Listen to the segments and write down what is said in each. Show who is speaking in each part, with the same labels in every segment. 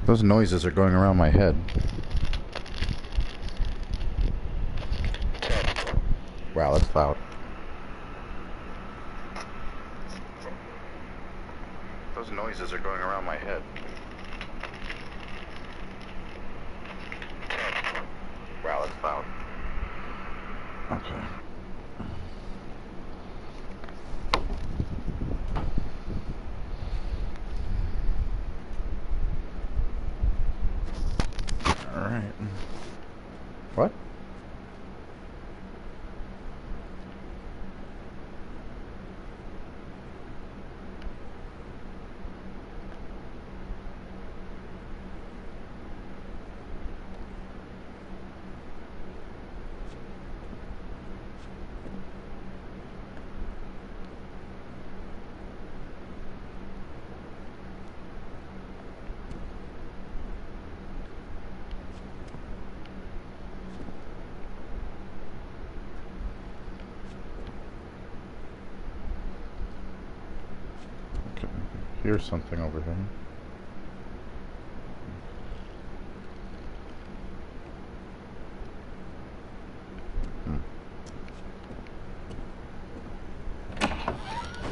Speaker 1: Those noises are going around my head. Wow, that's loud. Those noises are going around my head. Wow, that's loud. Okay. Alright. What? Here's something over here.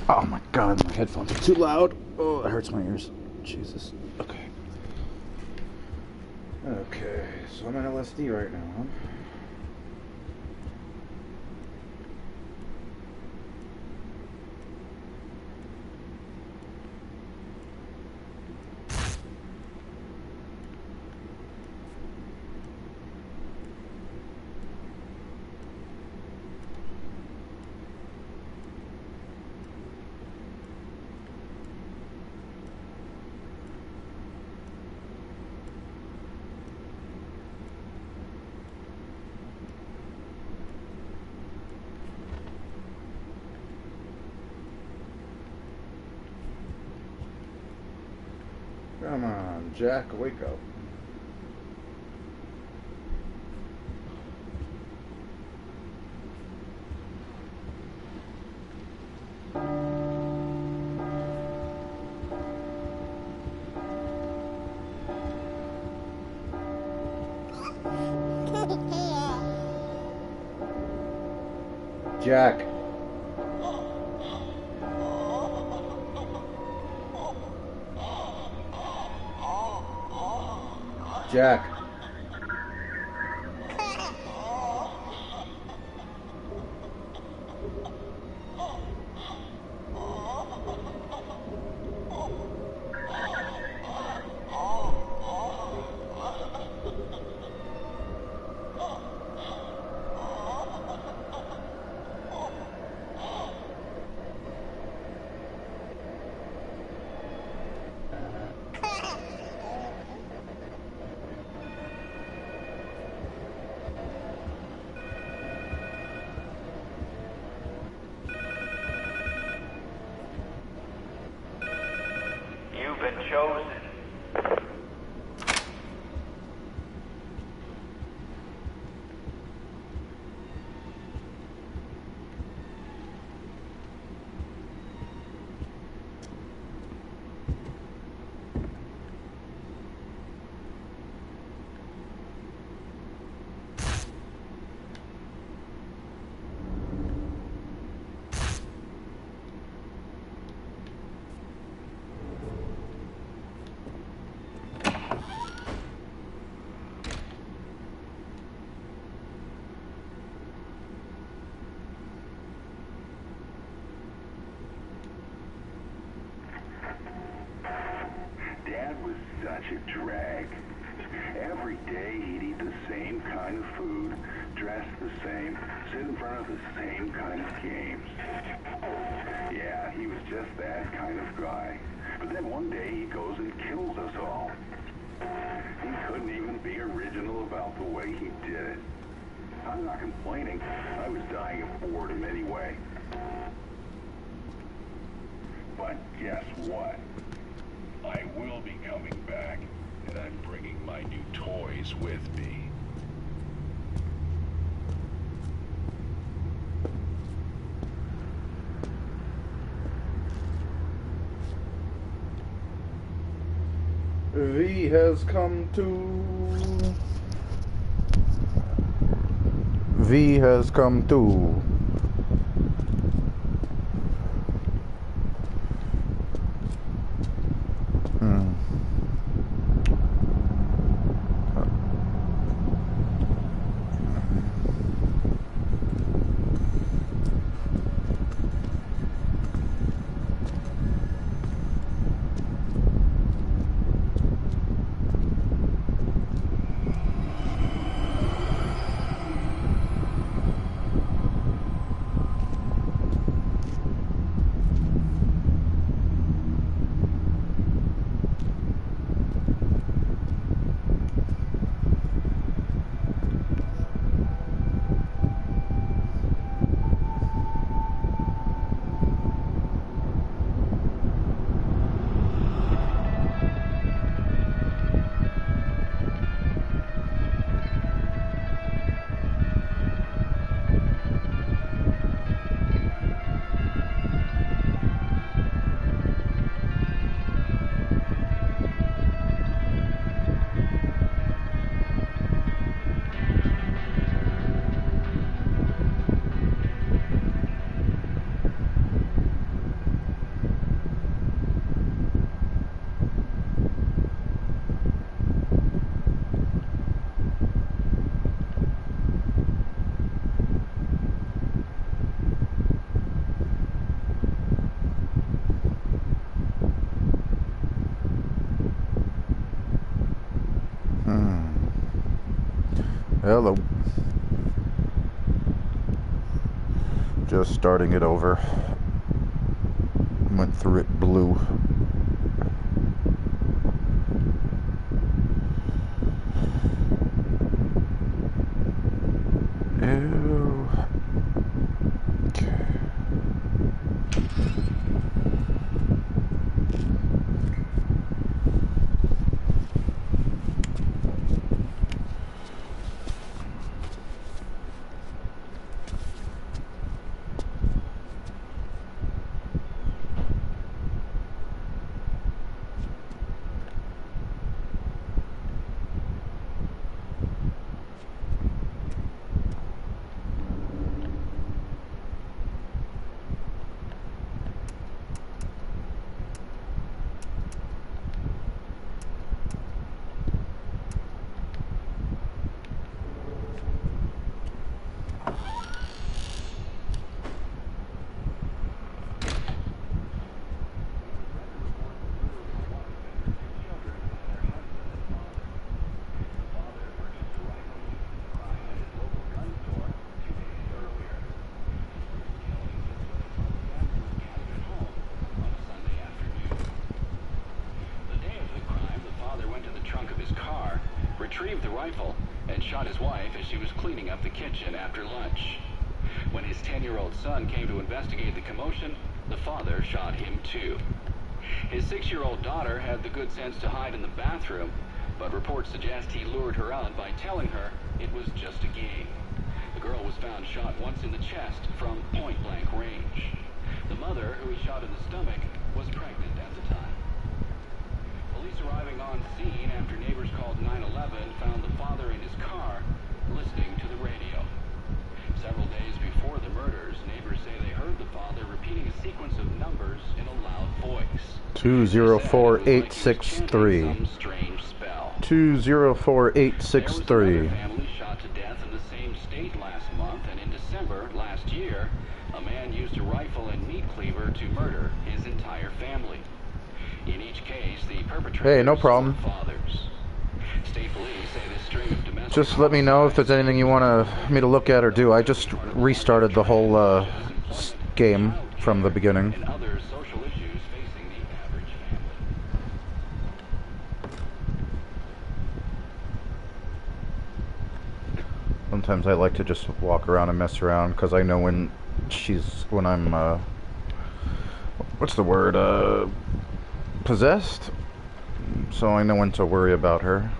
Speaker 1: Oh my god, my headphones are too loud. Oh, that hurts my ears. Jesus. Okay. Okay, so I'm on LSD right now, huh? Come on, Jack, wake up. Jack. Jack.
Speaker 2: You've been chosen.
Speaker 3: Dad was such a drag. Every day he'd eat the same kind of food, dress the same, sit in front of the same kind of games. Yeah, he was just that kind of guy. But then one day he goes and kills us all. He couldn't even be original about the way he did it. I'm not complaining. I was dying of boredom anyway. But guess what? I will be coming back, and I'm bringing my new toys with me.
Speaker 1: V has come to. V has come to. Hello. Just starting it over. Went through it blue. Ew. Okay.
Speaker 4: Retrieved the rifle and shot his wife as she was cleaning up the kitchen after lunch. When his 10-year-old son came to investigate the commotion, the father shot him too. His 6-year-old daughter had the good sense to hide in the bathroom, but reports suggest he lured her out by telling her it was just a game. The girl was found shot once in the chest from point-blank range. The mother, who was shot in the stomach, was pregnant at the time. Police arriving on scene after neighbors called 911 found the father in his car listening to the radio. Several days before the murders, neighbors say they heard the father repeating a sequence of numbers in a loud voice.
Speaker 1: 204863. 204863.
Speaker 4: There was another family shot to death in the same state last month, and in December last year, a man used a rifle and meat cleaver to murder his entire family. In each case, the perpetrators
Speaker 1: Hey, no problem.
Speaker 4: were fathers. State police say this string of domestic
Speaker 1: Just let me know if there's anything you want me to look at or do. I just restarted the whole game from the beginning.
Speaker 4: and other social issues facing the average family.
Speaker 1: Sometimes I like to just walk around and mess around because I know when I'm what's the word, possessed, so I know when to worry about her.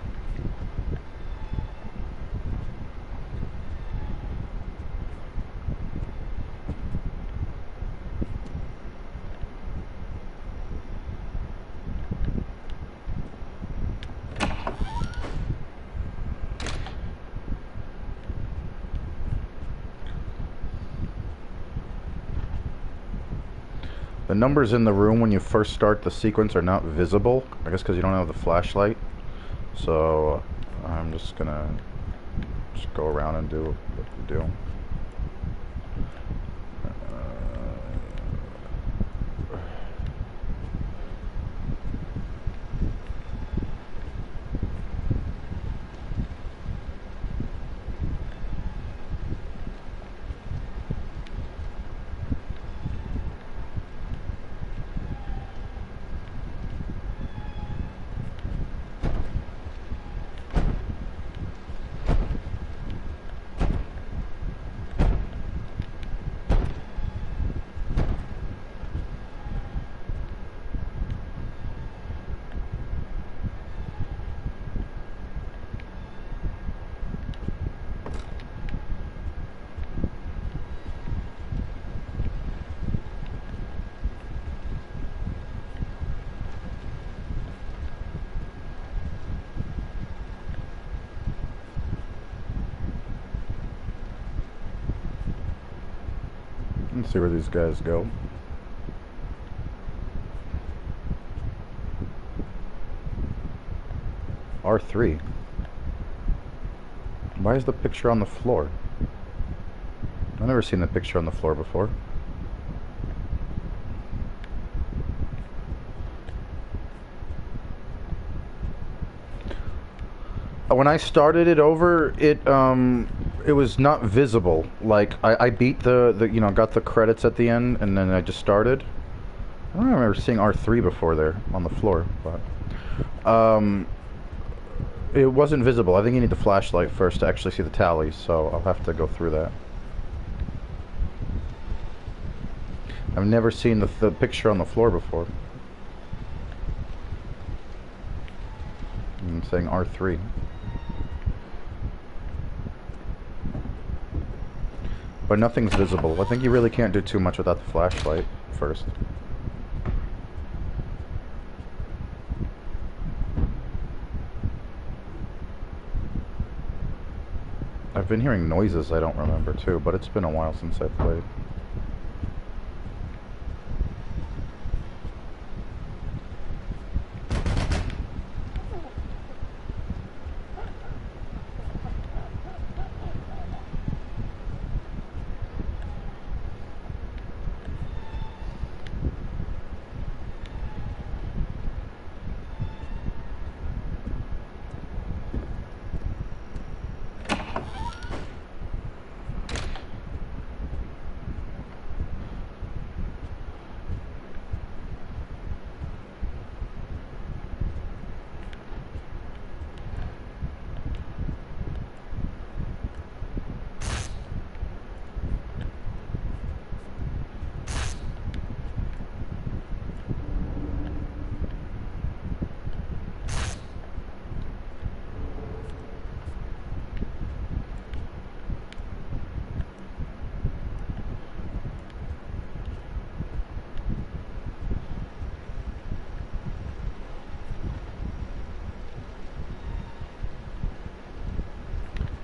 Speaker 1: The numbers in the room when you first start the sequence are not visible. I guess because you don't have the flashlight. So I'm just gonna go around and do what we do. Let's see where these guys go. R3. Why is the picture on the floor? I've never seen the picture on the floor before. When I started it over, it was not visible. Like I beat the you know, got the credits at the end, and then I just started. I don't remember seeing R3 before there on the floor, but it wasn't visible. I think you need the flashlight first to actually see the tally, so I'll have to go through that. I've never seen the picture on the floor before. I'm saying R3. But nothing's visible. I think you really can't do too much without the flashlight first. I've been hearing noises I don't remember too, but it's been a while since I played.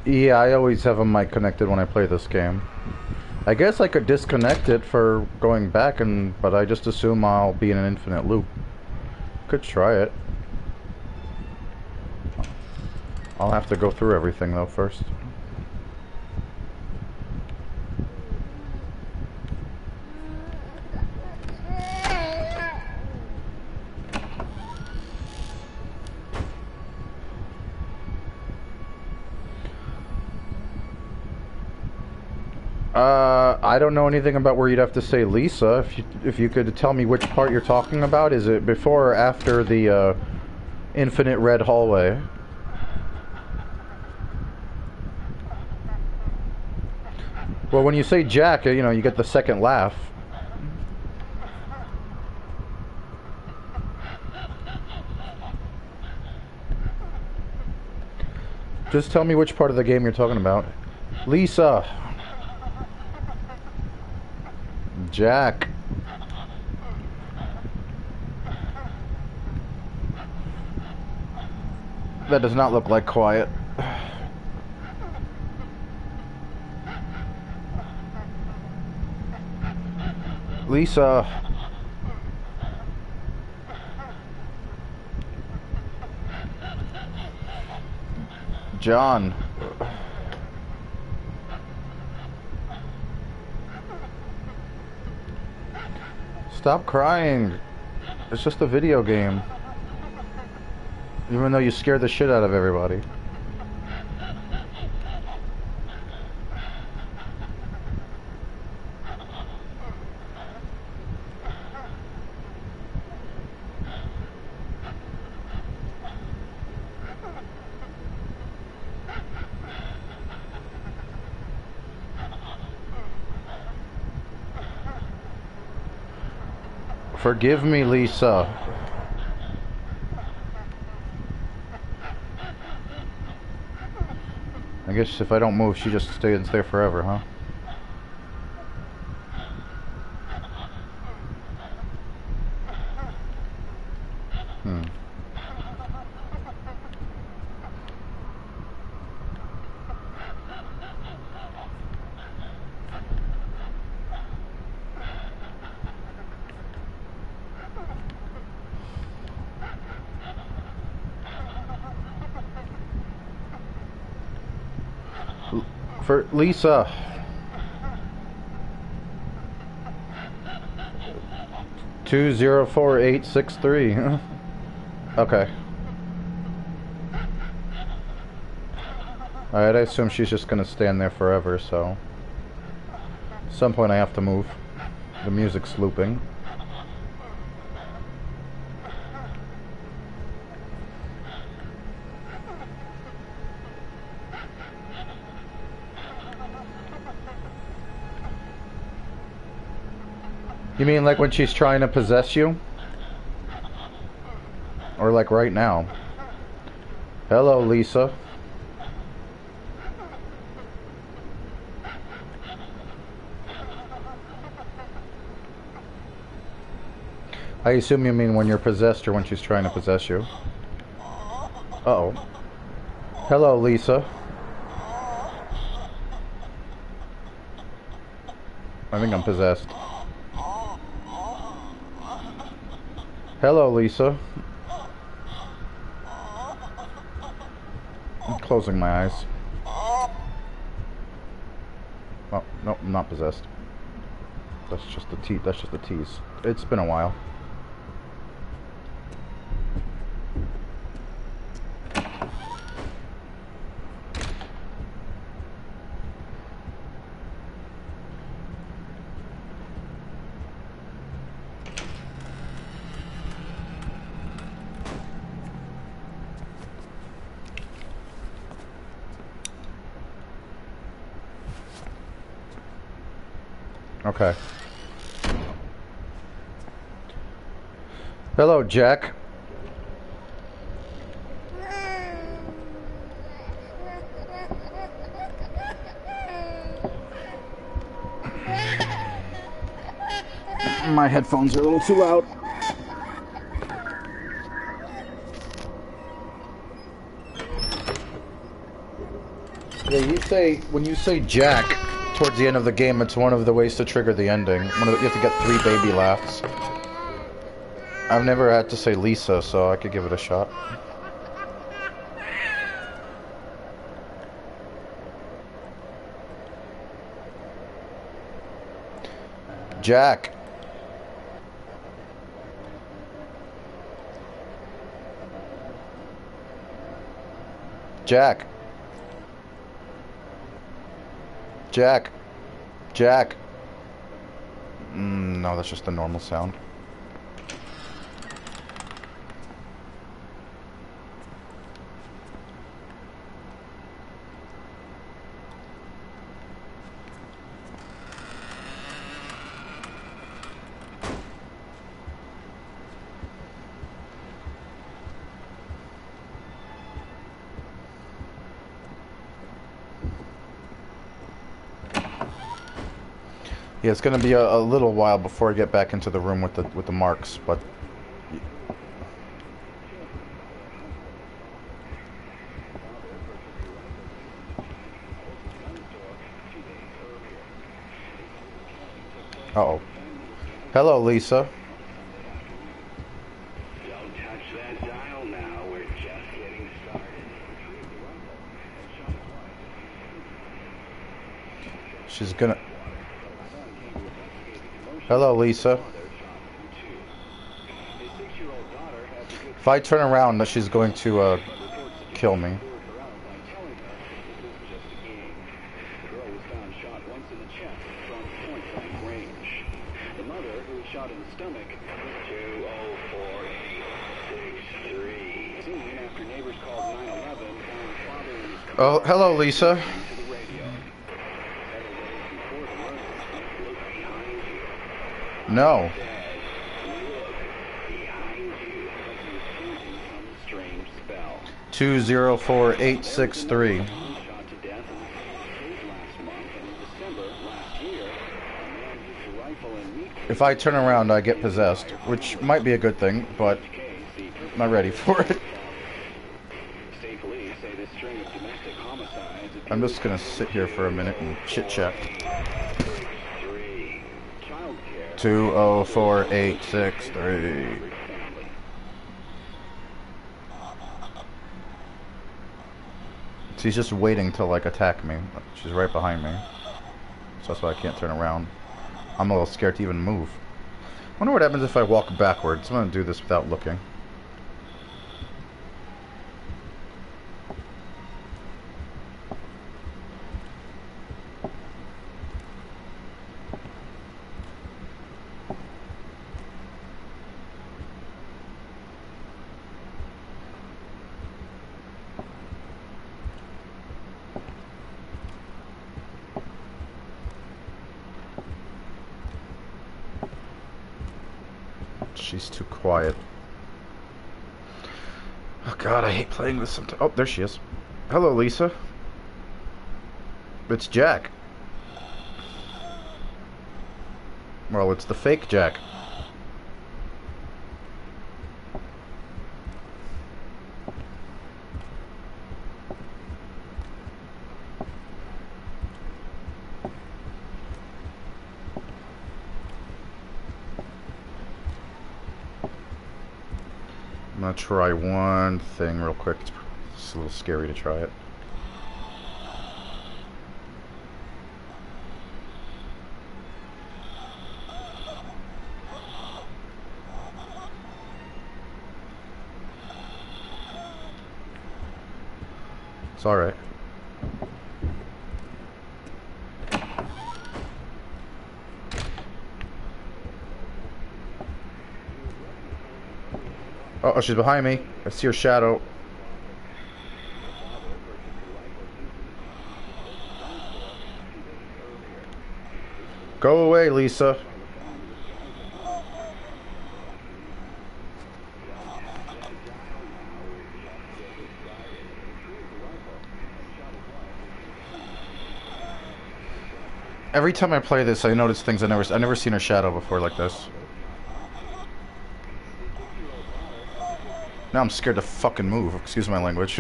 Speaker 1: Yeah, I always have a mic connected when I play this game. I guess I could disconnect it for going back, but I just assume I'll be in an infinite loop. Could try it. I'll have to go through everything though first. I don't know anything about where you'd have to say Lisa. If you could tell me which part you're talking about. Is it before or after the infinite red hallway? Well, when you say Jack, you know, you get the second laugh. Just tell me which part of the game you're talking about. Lisa. Jack. That does not look like quiet. Lisa. John. Stop crying. It's just a video game. Even though you scared the shit out of everybody. Forgive me, Lisa. I guess if I don't move, she just stays there forever, huh? Hmm. For Lisa. Two 04863. Okay. Alright, I assume she's just gonna stand there forever, so at some point I have to move. The music's looping. You mean like when she's trying to possess you? Or like right now? Hello, Lisa. I assume you mean when you're possessed or when she's trying to possess you. Uh-oh. Hello, Lisa. I think I'm possessed. Hello, Lisa. I'm closing my eyes. Oh, nope, I'm not possessed. That's just the tease. It's been a while. Okay. Hello, Jack. My headphones are a little too loud. Yeah, when you say Jack towards the end of the game, it's one of the ways to trigger the ending. You have to get 3 baby laughs. I've never had to say Lisa, so I could give it a shot. Jack. Jack. Jack. Jack. No, that's just the normal sound. Yeah, it's gonna be a little while before I get back into the room with the marks, but uh-oh. Hello, Lisa.
Speaker 3: Don't touch that dial now. We're just getting started.
Speaker 1: She's gonna... Hello, Lisa. If I turn around, she's going to kill me. Oh, hello, Lisa. No.
Speaker 2: Spell.
Speaker 1: 204863. If I turn around, I get possessed, which might be a good thing, but I'm not ready for it. I'm just gonna sit here for a minute and chit-chat. 204863. She's just waiting to, like, attack me. She's right behind me. So that's why I can't turn around. I'm a little scared to even move. I wonder what happens if I walk backwards. I'm gonna do this without looking. She's too quiet. Oh god, I hate playing this sometimes. Oh, there she is. Hello, Lisa. It's Jack. Well, it's the fake Jack. I'm gonna try one thing real quick. It's a little scary to try it. It's alright. Oh, she's behind me. I see her shadow. Go away, Lisa. Every time I play this, I notice things I've never seen her shadow before like this. Now I'm scared to fucking move. Excuse my language.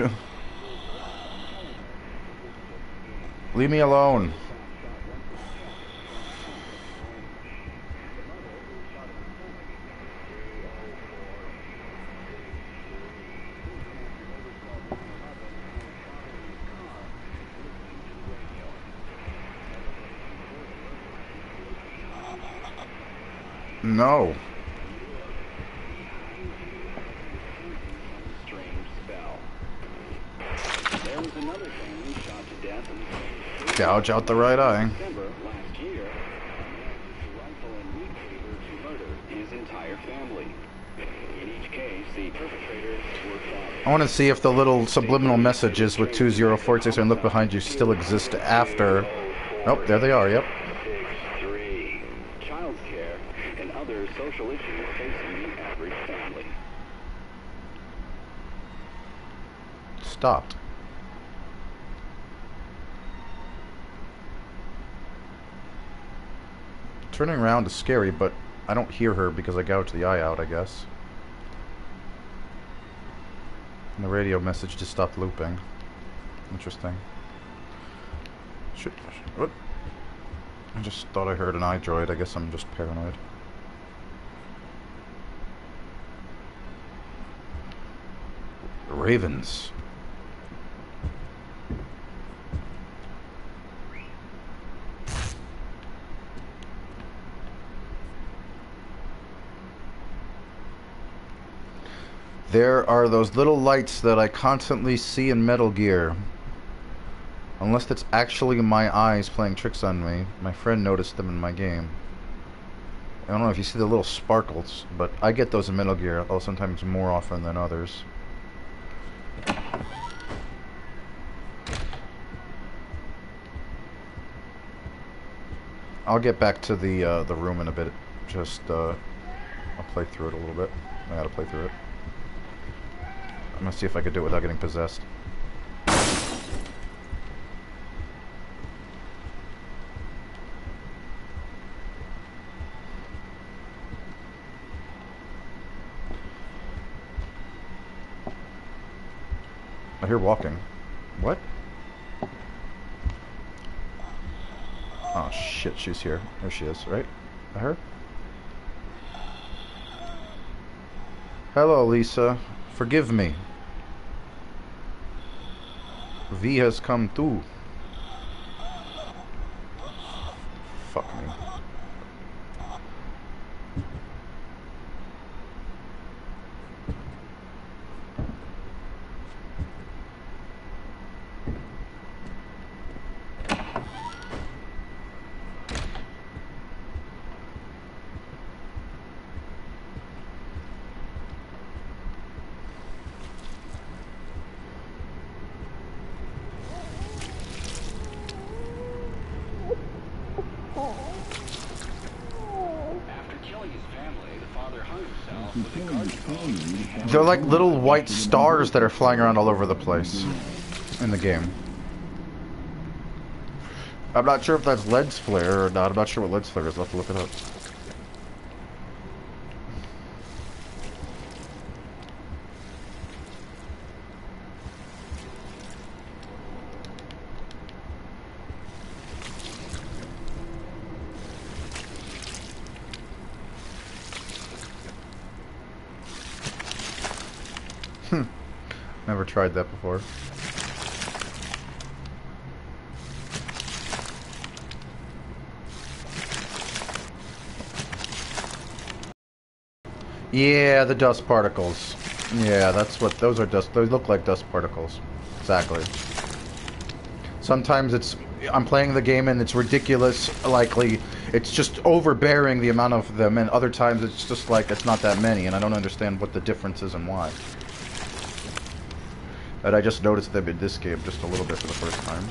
Speaker 1: Leave me alone. No. Gouge out the right eye. I want to see if the little subliminal messages with 2046 and look behind you still exist after. Nope, there they are, yep.
Speaker 2: Child care and other social issues facing the average family.
Speaker 1: Stopped. Turning around is scary, but I don't hear her because I gouged the eye out, I guess. And the radio message just stopped looping. Interesting. What? I just thought I heard an iDroid. I guess I'm just paranoid. Ravens. There are those little lights that I constantly see in Metal Gear. Unless it's actually my eyes playing tricks on me. My friend noticed them in my game. I don't know if you see the little sparkles, but I get those in Metal Gear, although sometimes more often than others. I'll get back to the room in a bit. Just I'll play through it a little bit. I gotta play through it. I'm gonna see if I could do it without getting possessed. I hear walking. What? Oh shit, she's here. There she is, right? Her? Hello, Lisa. Forgive me. V has come too. Fuck me. They're like little white stars that are flying around all over the place in the game. I'm not sure if that's lens flare or not. I'm not sure what lens flare is. I'll have to look it up. Never tried that before. Yeah, the dust particles. Yeah, that's what those are. Dust. Those look like dust particles. Exactly. Sometimes I'm playing the game and it's ridiculous. Likely, it's just overbearing the amount of them, and other times it's just like it's not that many, and I don't understand what the difference is and why. And I just noticed them in this game just a little bit for the first time.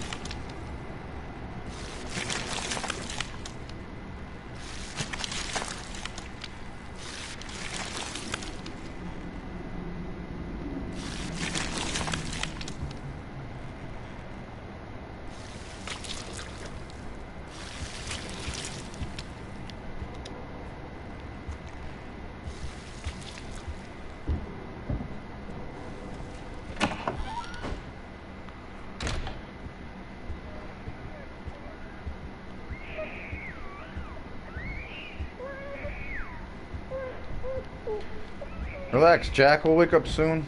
Speaker 1: Relax, Jack. We'll wake up soon.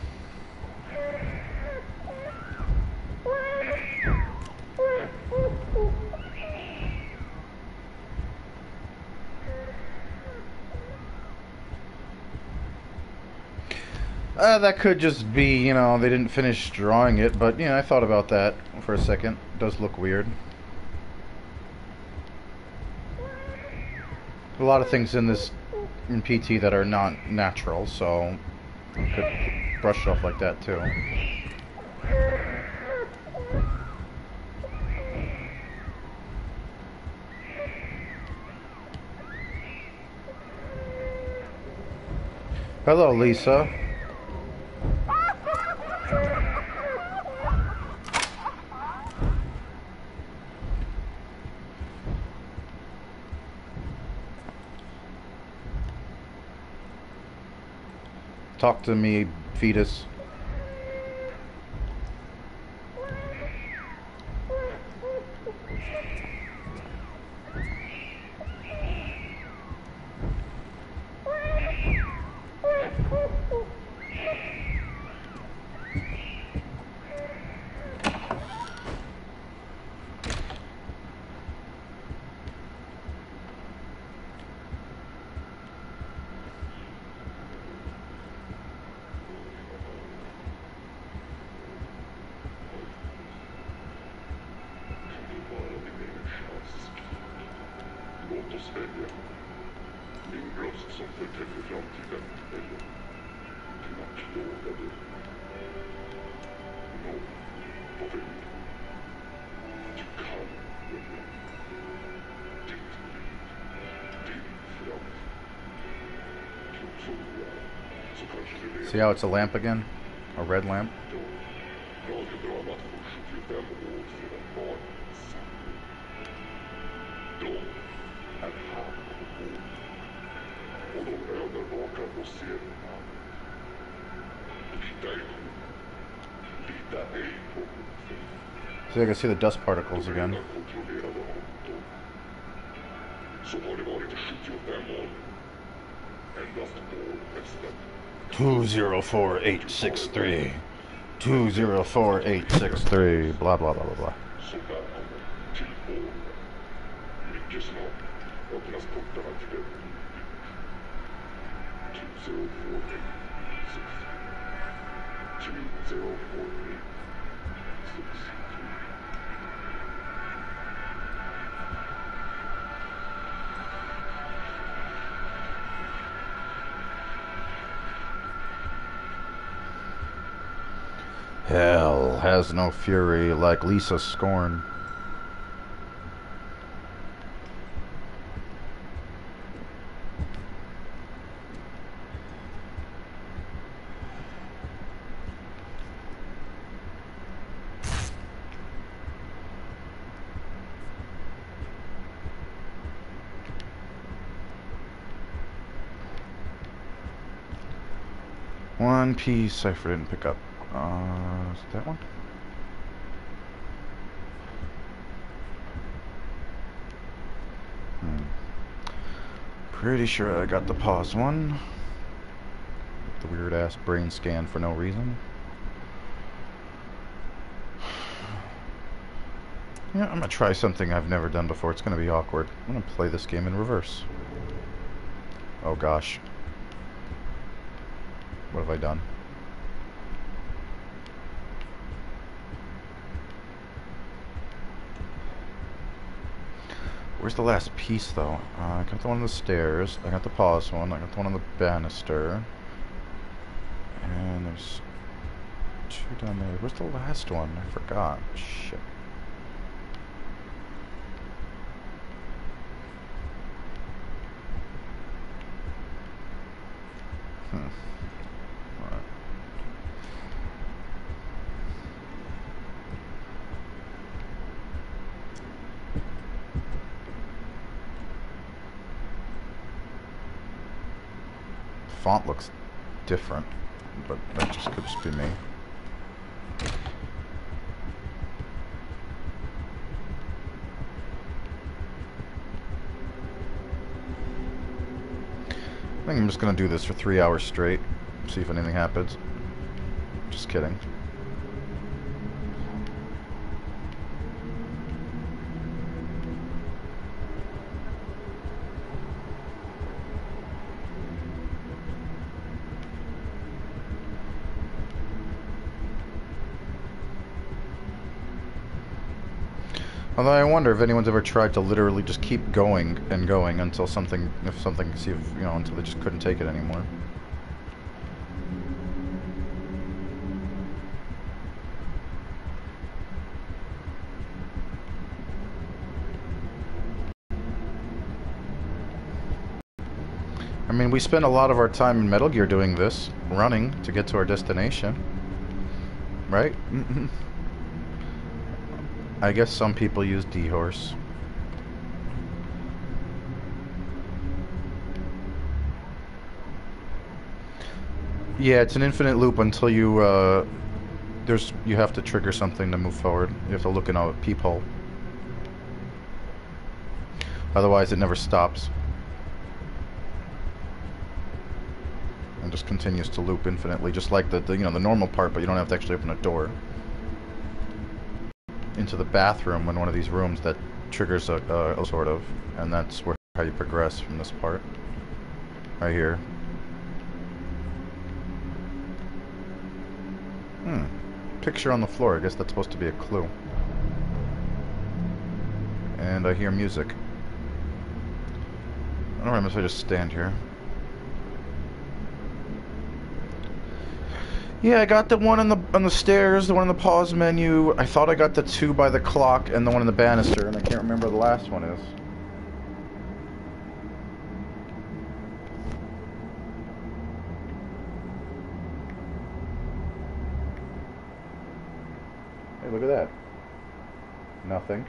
Speaker 1: That could just be, you know, they didn't finish drawing it, but, you know, I thought about that for a second. It does look weird. A lot of things in PT that are not natural, so you could brush it off like that too. Hello, Lisa. Talk to me, fetus. See how it's a lamp again? A red lamp? See, I can see the dust particles again. 204863. 204863. Blah blah blah blah blah. Hell has no fury like Lisa's scorn. One piece cipher didn't pick up. Is it that one? Pretty sure I got the pause one. The weird ass brain scan for no reason. Yeah, I'm gonna try something I've never done before. It's gonna be awkward. I'm gonna play this game in reverse. Oh gosh. What have I done? Where's the last piece, though? I got the one on the stairs. I got the pause one. I got the one on the banister. And there's two down there. Where's the last one? I forgot. Shit. Alright. Font looks different, but that just could just be me. I think I'm just gonna do this for 3 hours straight, see if anything happens. Just kidding. Although I wonder if anyone's ever tried to literally just keep going and going until something, see if, you know, until they just couldn't take it anymore. I mean, we spend a lot of our time in Metal Gear doing this, running to get to our destination. Right? I guess some people use D-Horse. Yeah, it's an infinite loop until you, you have to trigger something to move forward. You have to look in a peephole. Otherwise, it never stops. And just continues to loop infinitely, just like the you know, the normal part, but you don't have to actually open a door. Into the bathroom in one of these rooms that triggers a sort of, and that's where how you progress from this part right here. Picture on the floor. I guess that's supposed to be a clue. And I hear music. Alright, unless I just stand here. Yeah, I got the one on the stairs, the one on the pause menu. I thought I got the 2 by the clock and the one in the banister, and I can't remember what the last one is. Hey, look at that. Nothing.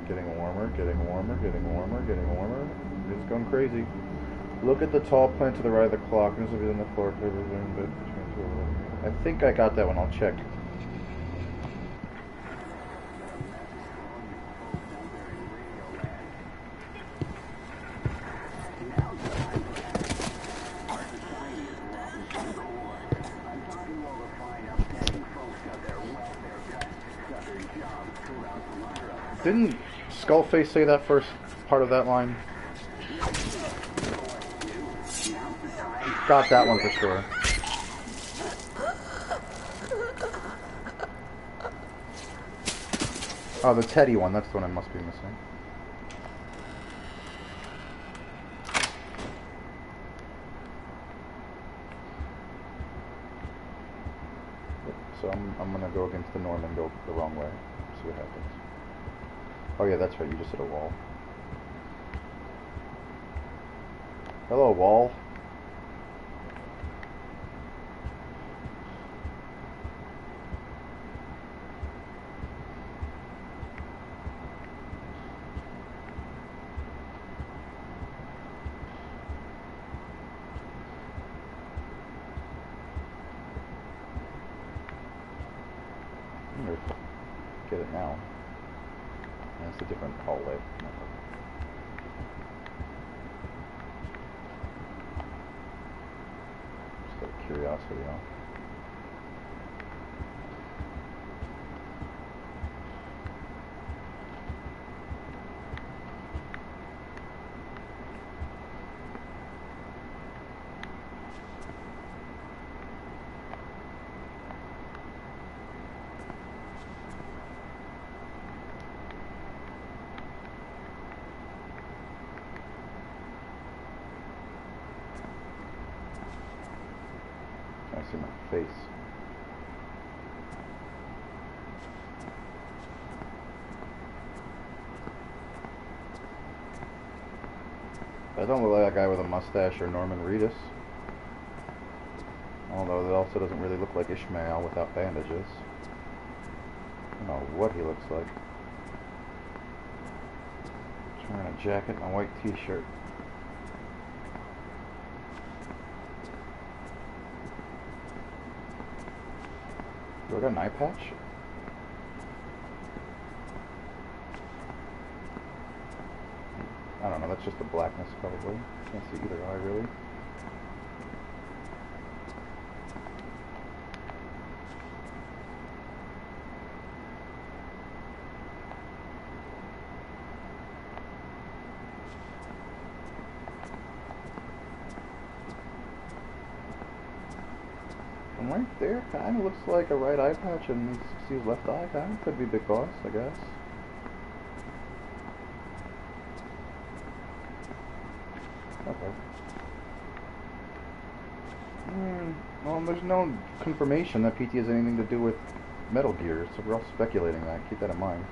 Speaker 1: Getting warmer, getting warmer, getting warmer, getting warmer. It's going crazy. Look at the tall plant to the right of the clock. This will be on the floor. I think I got that one. I'll check. Didn't Skullface say that first part of that line? Got that one for sure. Oh, the Teddy one. That's the one I must be missing. So I'm gonna go against the norm and go the wrong way. See what happens. Oh yeah, that's right. You just hit a wall. Hello, wall. Get it now. Yeah, it's a different hallway. Just out of curiosity, huh? I see my face. I don't look like that guy with a mustache or Norman Reedus. Although it also doesn't really look like Ishmael without bandages. I don't know what he looks like. He's wearing a jacket and a white t-shirt. Do I got an eye patch? I don't know, that's just the blackness probably. Can't see either eye really. And right there kind of looks like a right eye patch, and you see his left eye kind of. Could be Big Boss, I guess. Okay. Well, there's no confirmation that PT has anything to do with Metal Gear, so we're all speculating that. Keep that in mind.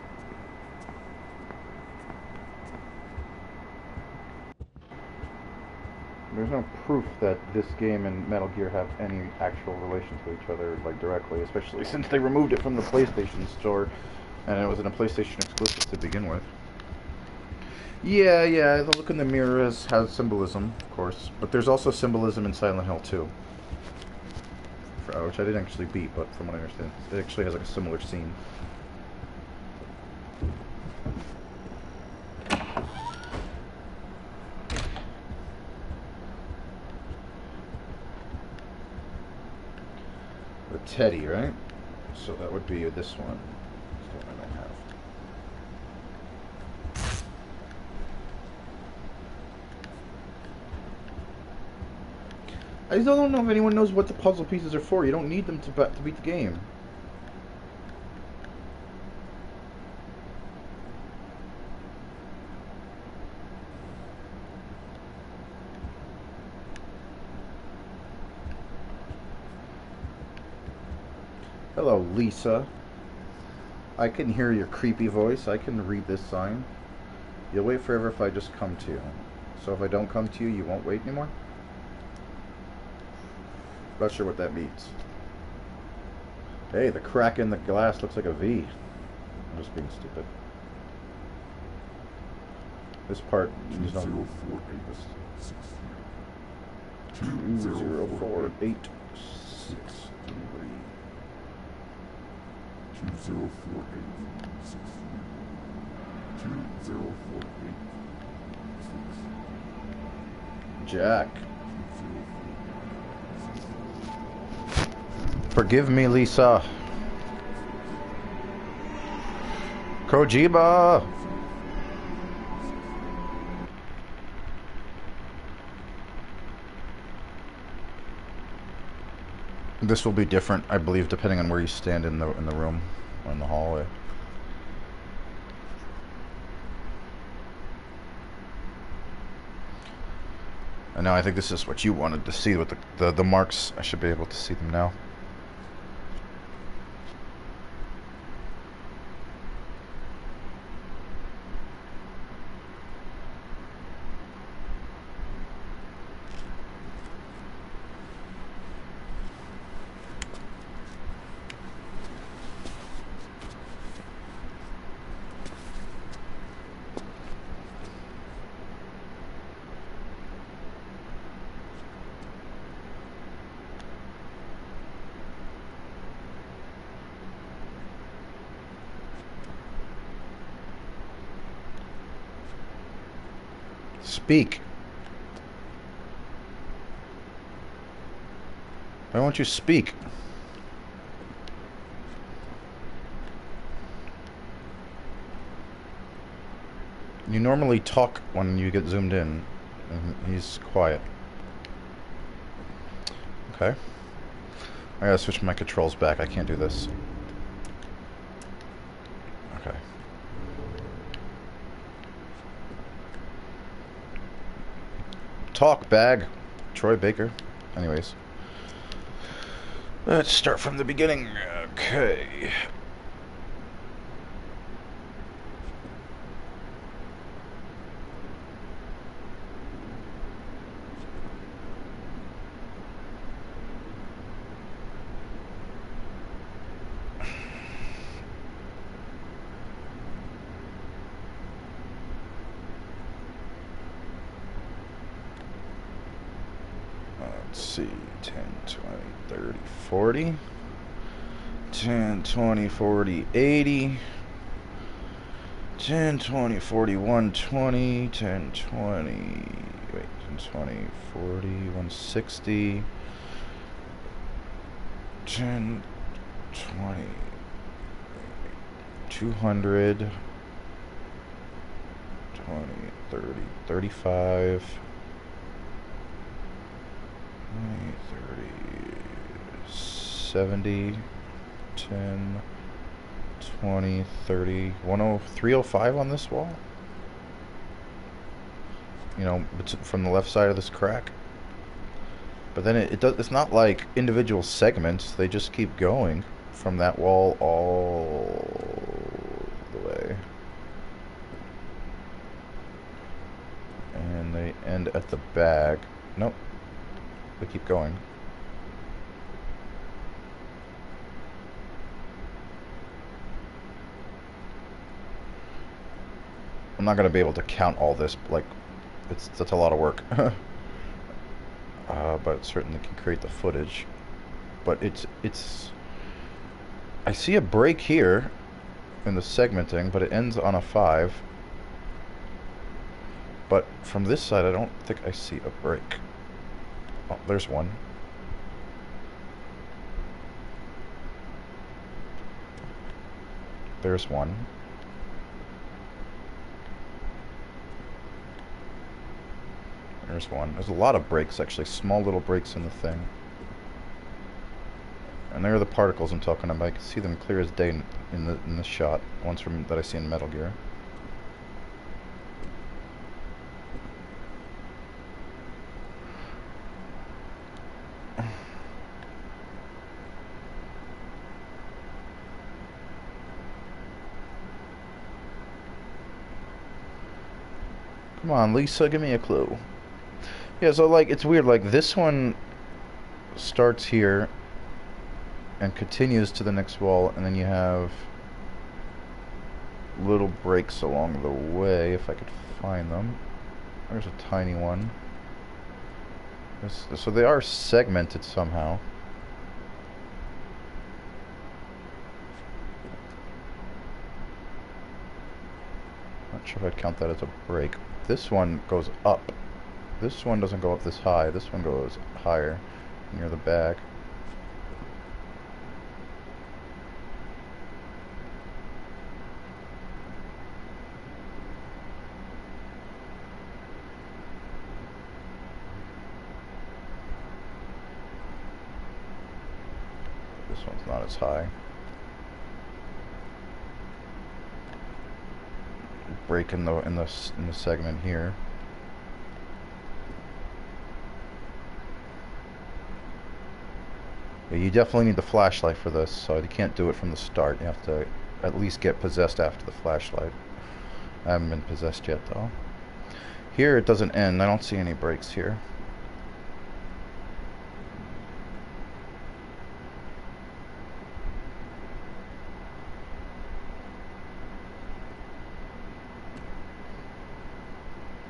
Speaker 1: There's no proof that this game and Metal Gear have any actual relation to each other, like directly, especially since they removed it from the PlayStation Store, and it was in a PlayStation exclusive to begin with. Yeah, the look in the mirror has symbolism, of course, but there's also symbolism in Silent Hill 2. Which I didn't actually beat, but from what I understand, it actually has like a similar scene. The Teddy, right? So that would be this one. That's the one I have. I still don't know if anyone knows what the puzzle pieces are for. You don't need them to beat the game. Hello, Lisa. I can hear your creepy voice. I can read this sign. You'll wait forever if I just come to you. So if I don't come to you, you won't wait anymore? Not sure what that means. Hey, the crack in the glass looks like a V. I'm just being stupid. This part is not... 2048. 2048. Jack. Forgive me, Lisa. Kojiba. This will be different, I believe, depending on where you stand in the room or in the hallway. And now I think this is what you wanted to see with the marks. I should be able to see them now. Speak. Why won't you speak? You normally talk when you get zoomed in, and he's quiet. Okay. I gotta switch my controls back. I can't do this. Okay. Talk, bag. Troy Baker. Anyways. Let's start from the beginning. Okay. Let's see, 10, 20, 30, 40, 10, 20, 40, 80, 10, 20, 40, 120, 10, 20, wait, 10, 20, 40, 160, 10, 20, 200, 20, 30, 35, 30, 70, 10, 20, 30, 305 on this wall. You know, from the left side of this crack. But then it's not like individual segments. They just keep going from that wall all the way. And they end at the back. Nope. They keep going. I'm not going to be able to count all this, like, that's a lot of work. But it certainly can create the footage. But it's I see a break here in the segmenting, but it ends on a 5. But from this side, I don't think I see a break. Oh, there's one. There's one. There's one. There's a lot of breaks, actually. Small little breaks in the thing. And there are the particles I'm talking about. I can see them clear as day in the shot. Ones from that I see in Metal Gear. Come on, Lisa, give me a clue. Yeah, so like it's weird. Like this one starts here and continues to the next wall, and then you have little breaks along the way, if I could find them. There's a tiny one. So they are segmented somehow. Not sure if I'd count that as a break. This one goes up. This one doesn't go up this high. This one goes higher near the back. This one's not as high. Break in the segment here. Yeah, you definitely need the flashlight for this, so you can't do it from the start. You have to at least get possessed after the flashlight. I haven't been possessed yet, though. Here it doesn't end. I don't see any breaks here.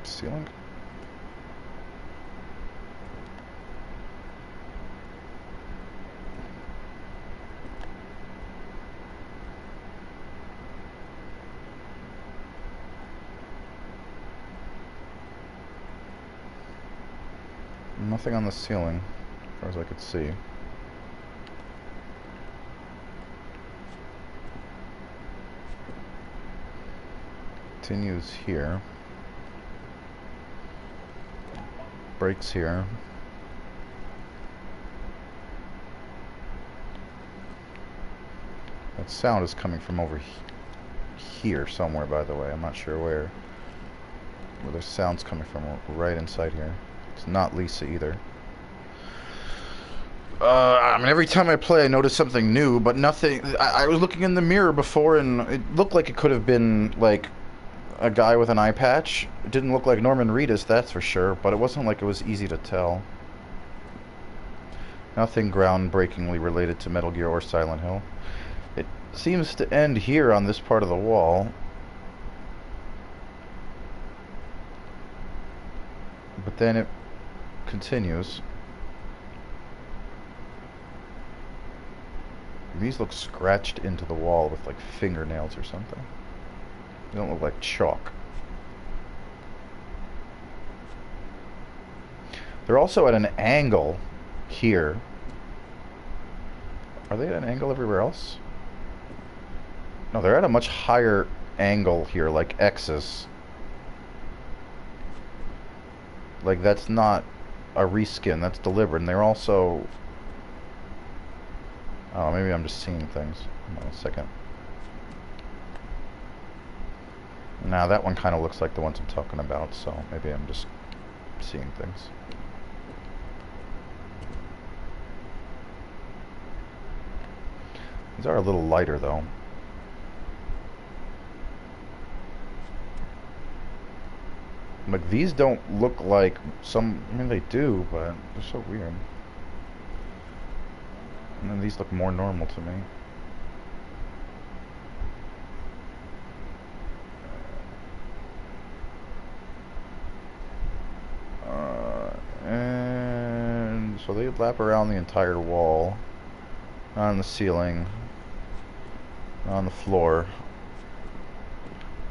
Speaker 1: Ceiling? Nothing on the ceiling, as far as I could see. Continues here. Breaks here. That sound is coming from over here somewhere, by the way. I'm not sure where. Well, there's sounds coming from right inside here. It's not Lisa either. I mean, every time I play, I notice something new, but nothing. I was looking in the mirror before, and it looked like it could have been like a guy with an eye patch. It didn't look like Norman Reedus, that's for sure, but it wasn't like it was easy to tell. Nothing groundbreakingly related to Metal Gear or Silent Hill. It seems to end here on this part of the wall. But then it continues. These look scratched into the wall with like fingernails or something. They don't look like chalk. They're also at an angle here. Are they at an angle everywhere else? No, they're at a much higher angle here, like X's. Like, that's not a reskin, that's deliberate. And they're also... Oh, maybe I'm just seeing things. Hold on a second. Now that one kind of looks like the ones I'm talking about, so maybe I'm just seeing things. These are a little lighter, though. Like, these don't look like some... I mean, they do, but they're so weird. And then these look more normal to me. And so they lap around the entire wall. On the ceiling. On the floor.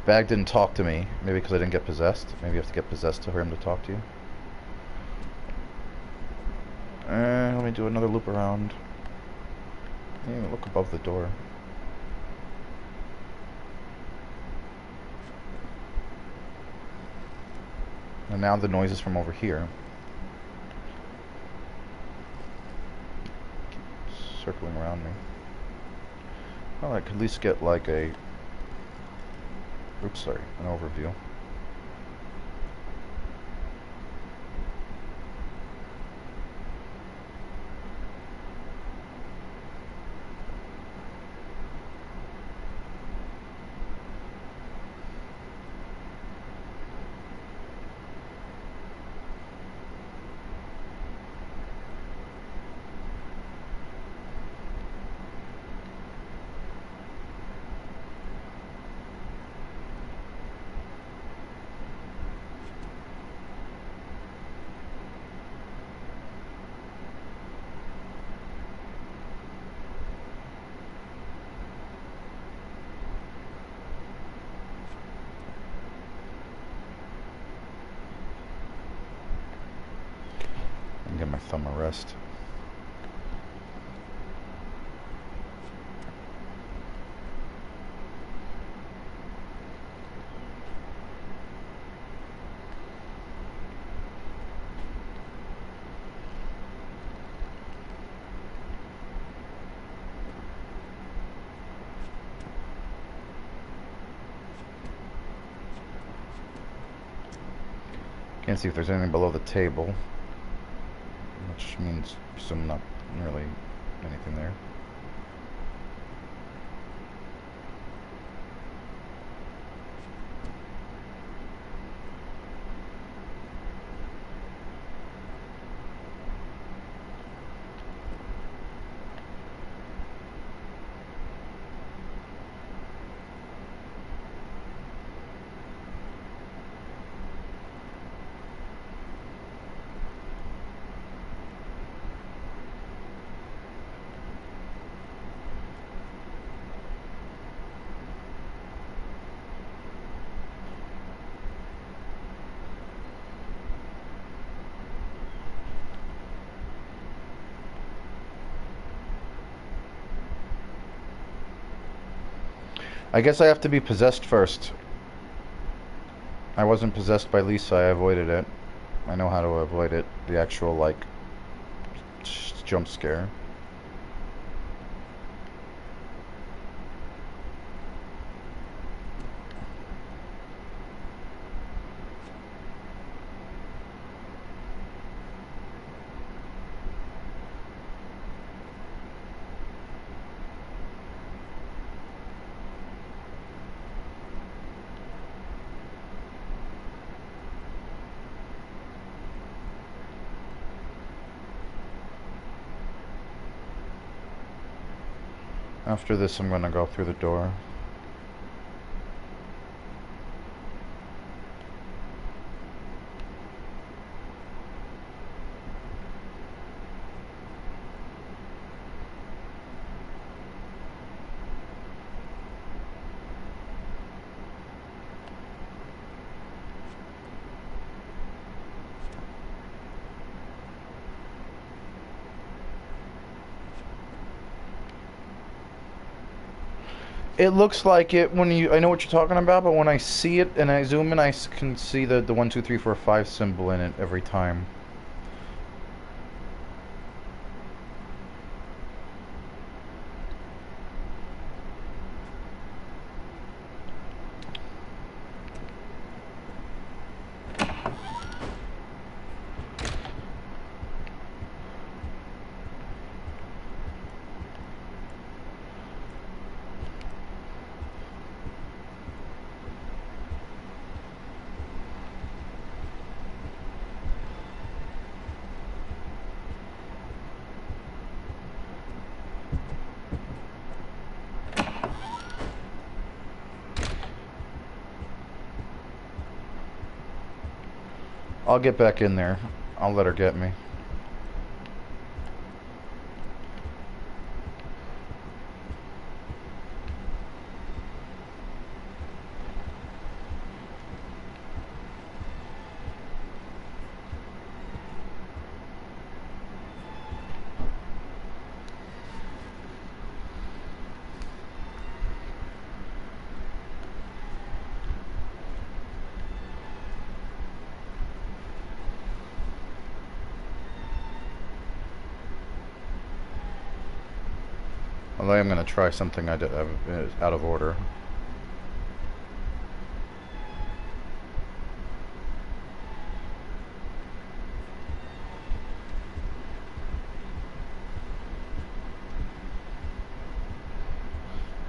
Speaker 1: Bag didn't talk to me. Maybe because I didn't get possessed. Maybe you have to get possessed for him to talk to you. And let me do another loop around. Yeah, look above the door. And now the noise is from over here. Keep circling around me. Well, I could at least get like a... Oops, sorry, an overview. thumb a rest. Can't see if there's anything below the table, which means some not really anything there. I guess I have to be possessed first. I wasn't possessed by Lisa, I avoided it. I know how to avoid it. The actual, like, jump scare. After this, I'm gonna go through the door. It looks like it when you. I know what you're talking about, but when I see it and I zoom in, I can see the 1, 2, 3, 4, 5 symbol in it every time. I'll get back in there. I'll let her get me. Although I'm going to try something I did out of order.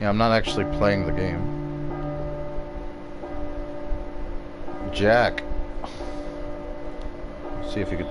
Speaker 1: Yeah, I'm not actually playing the game. Jack. See if you could...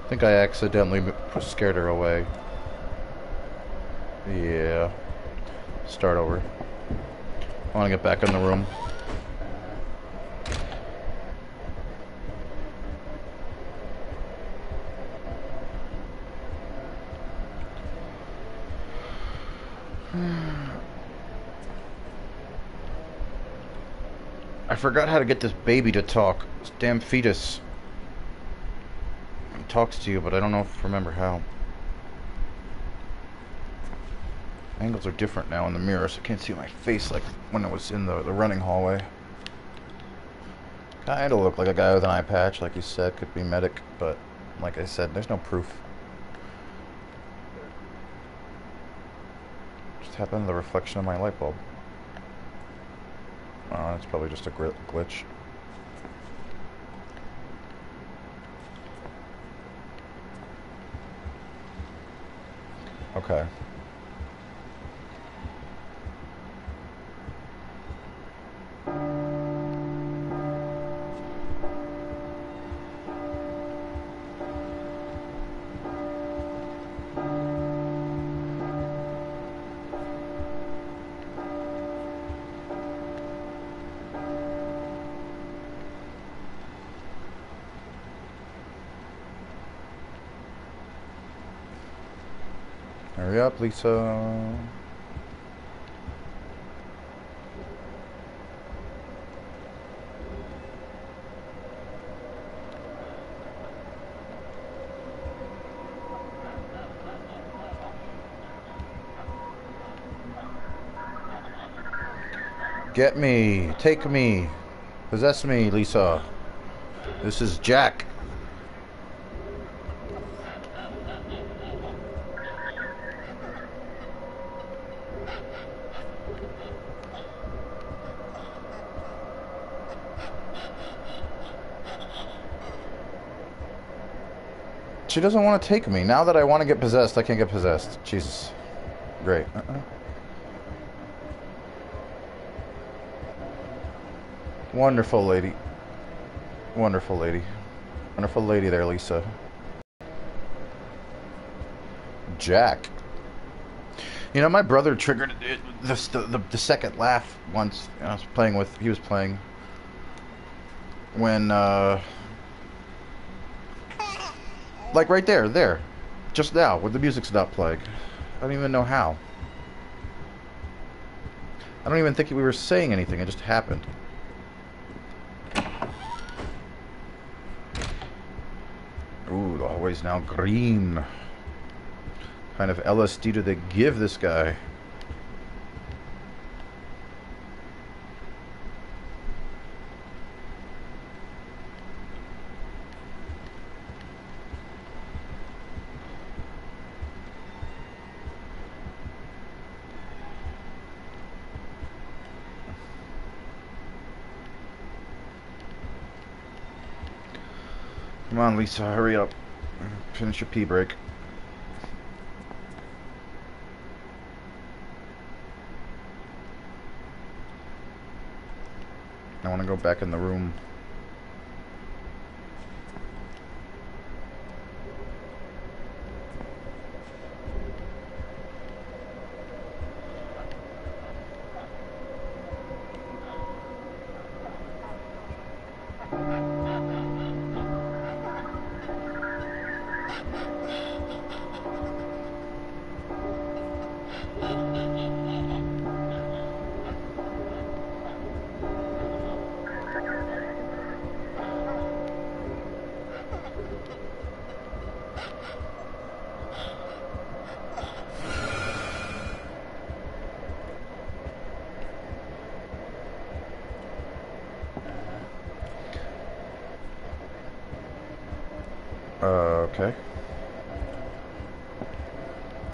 Speaker 1: I think I accidentally scared her away. Yeah. Start over. I want to get back in the room. I forgot how to get this baby to talk. This damn fetus. It talks to you, but I don't know if I remember how. Angles are different now in the mirror, so I can't see my face like when I was in the running hallway. Kinda look like a guy with an eye patch, like you said, could be medic, but like I said, there's no proof. Just happened to the reflection of my light bulb. Oh, it's probably just a glitch. Okay. Hurry up, Lisa. Get me. Take me. Possess me, Lisa. This is Jack. She doesn't want to take me. Now that I want to get possessed, I can't get possessed. Jesus. Great. Wonderful lady. Wonderful lady. Wonderful lady there, Lisa. Jack. You know, my brother triggered the second laugh once. I was playing with... He was playing. When, like right there. Just now, when the music stopped playing. I don't even know how. I don't even think we were saying anything. It just happened. Ooh, the hallway's now green. What kind of LSD do they give this guy? Come on, Lisa, hurry up. Finish your pee break. I want to go back in the room. Okay.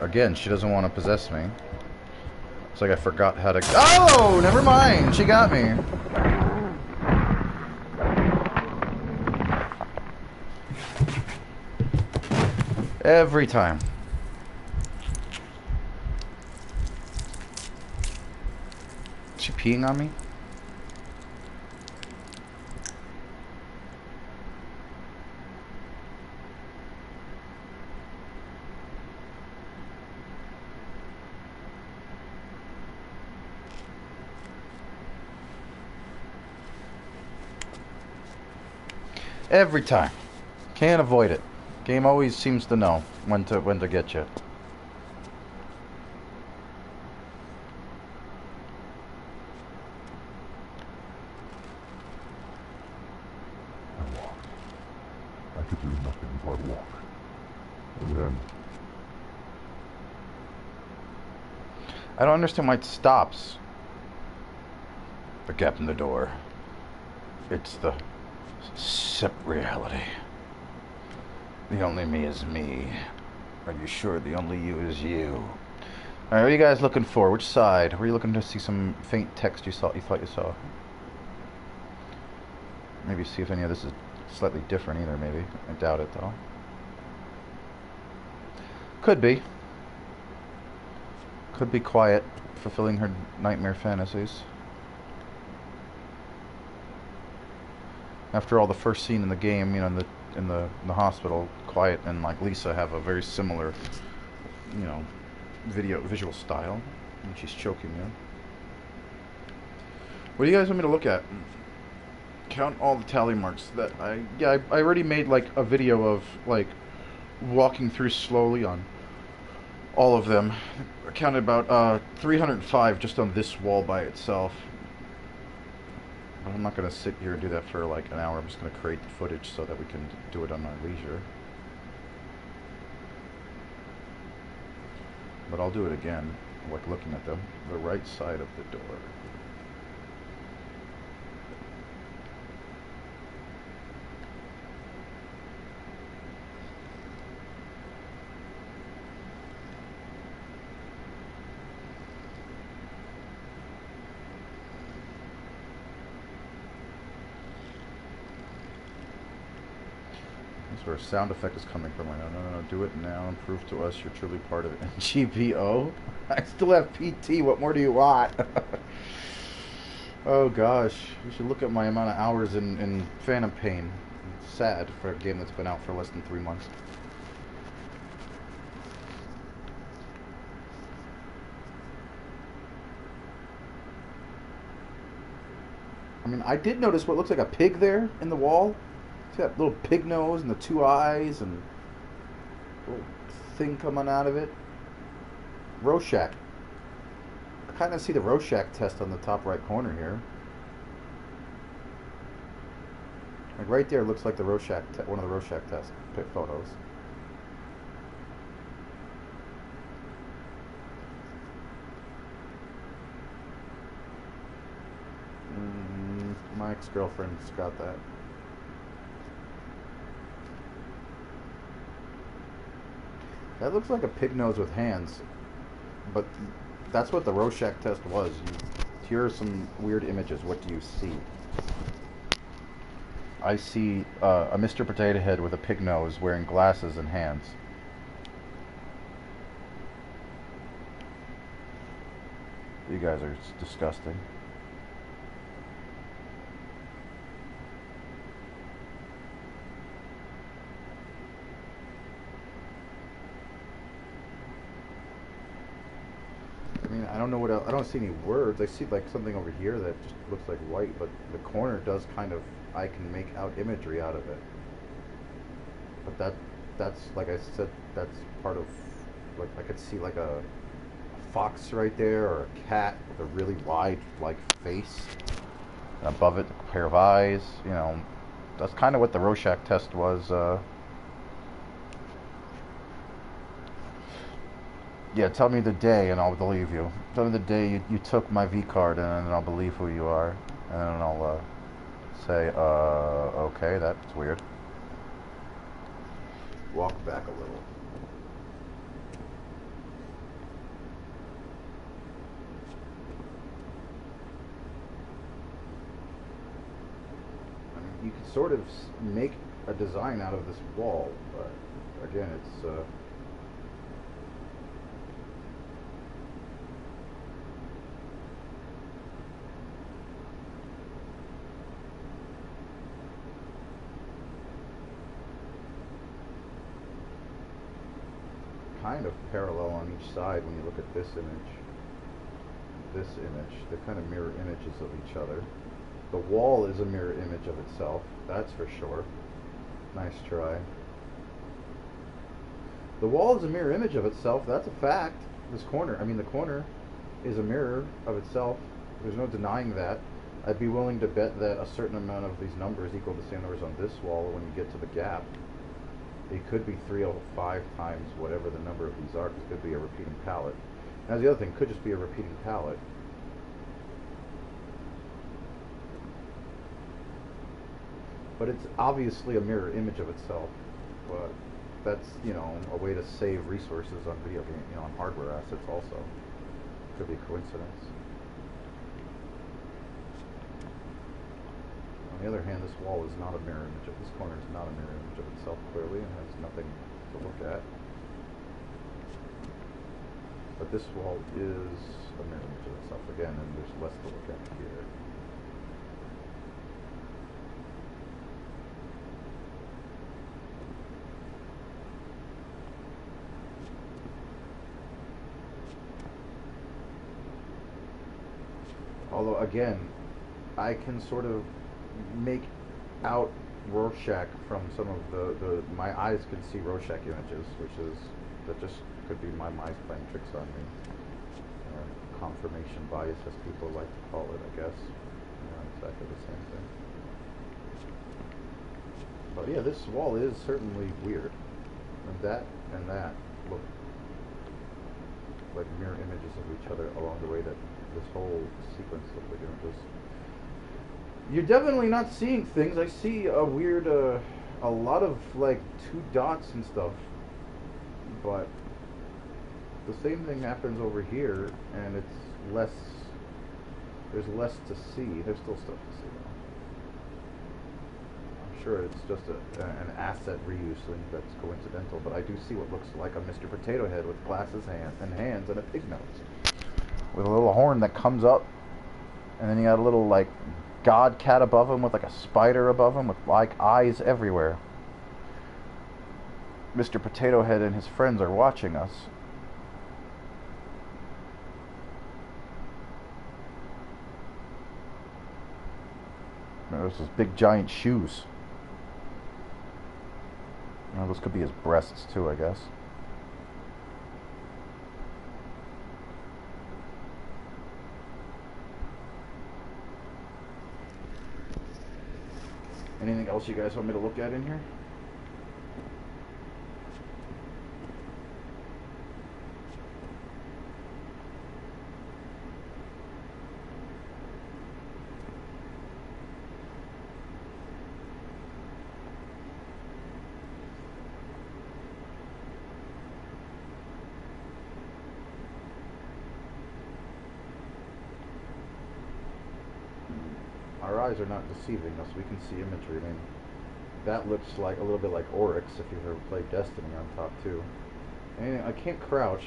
Speaker 1: Again, she doesn't want to possess me. It's like I forgot how to... Oh! Never mind! She got me! Every time. Is she peeing on me? Every time. Can't avoid it. Game always seems to know when to get you.
Speaker 3: I walked. I could do nothing but walk. And then
Speaker 1: I don't understand why it stops. The gap in the door. It's the separate reality. The only me is me. Are you sure the only you is you? Alright, what are you guys looking for? Which side? Were you looking to see some faint text you thought you saw? Maybe see if any of this is slightly different either, maybe. I doubt it though. Could be. Could be quiet, fulfilling her nightmare fantasies. After all, the first scene in the game, you know, in the hospital, Quiet and like Lisa have a very similar, you know, visual style. And she's choking you. What do you guys want me to look at? Count all the tally marks that I already made like a video of like walking through slowly on all of them. I counted about 305 just on this wall by itself. I'm not going to sit here and do that for like an hour. I'm just going to create the footage so that we can do it on our leisure. But I'll do it again, like looking at the right side of the door. Where a sound effect is coming from. No, do it now and prove to us you're truly part of NGBO. I still have PT, what more do you want? Oh gosh, you should look at my amount of hours in Phantom Pain. It's sad for a game that's been out for less than 3 months. I mean, I did notice what looks like a pig there in the wall. See that little pig nose and the 2 eyes and little thing coming out of it. Rorschach. I kind of see the Rorschach test on the top right corner here. Like right there looks like the Rorschach, one of the Rorschach test photos. My ex-girlfriend's got that. That looks like a pig nose with hands, but that's what the Rorschach test was. Here are some weird images. What do you see? I see a Mr. Potato Head with a pig nose wearing glasses and hands. You guys are disgusting. I mean, I don't know what else. I don't see any words. I see like something over here that just looks like white, but the corner does kind of, I can make out imagery out of it. But that's like I said, that's part of, like I could see like a fox right there, or a cat with a really wide like face. And above it, a pair of eyes. You know, that's kind of what the Rorschach test was. Yeah, tell me the day and I'll believe you. Tell me the day you took my V card and then I'll believe who you are. And then I'll say, okay, that's weird. Walk back a little. I mean, you could sort of make a design out of this wall, but again, it's kind of parallel on each side when you look at this image. This image, they're kind of mirror images of each other. The wall is a mirror image of itself, that's for sure. Nice try. The wall is a mirror image of itself. That's a fact. This corner, I mean, the corner is a mirror of itself. There's no denying that. I'd be willing to bet that a certain amount of these numbers equal the same numbers on this wall when you get to the gap. It could be 305 times whatever the number of these are, because it could be a repeating palette. Now the other thing, could just be a repeating palette. But it's obviously a mirror image of itself. But that's, you know, a way to save resources on video game, you know, on hardware assets also. Could be a coincidence. On the other hand, this wall is not a mirror image of this corner is not a mirror image of itself clearly, and has nothing to look at. But this wall is a mirror image of itself again, and there's less to look at here. Although, again, I can sort of make out Rorschach from some of my eyes can see Rorschach images, that just could be my mind playing tricks on me. Or confirmation bias, as people like to call it, I guess. Exactly the same thing. But yeah, this wall is certainly weird. And that look like mirror images of each other along the way that this whole sequence looks like images. You're definitely not seeing things. I see a weird, a lot of like 2 dots and stuff, but the same thing happens over here, and it's less. There's less to see. There's still stuff to see though. I'm sure it's just an asset reuse thing that's coincidental, but I do see what looks like a Mr. Potato Head with glasses and hands and a pig nose, with a little horn that comes up, and then you got a little like god cat above him with like a spider above him with like eyes everywhere. Mr. Potato Head and his friends are watching us. There's his big giant shoes. Well, those could be his breasts too, I guess. Anything else you guys want me to look at in here? Our eyes are not deceiving us. We can see imagery. I mean, that looks like a little bit like Oryx if you've ever played Destiny on top too. And I can't crouch.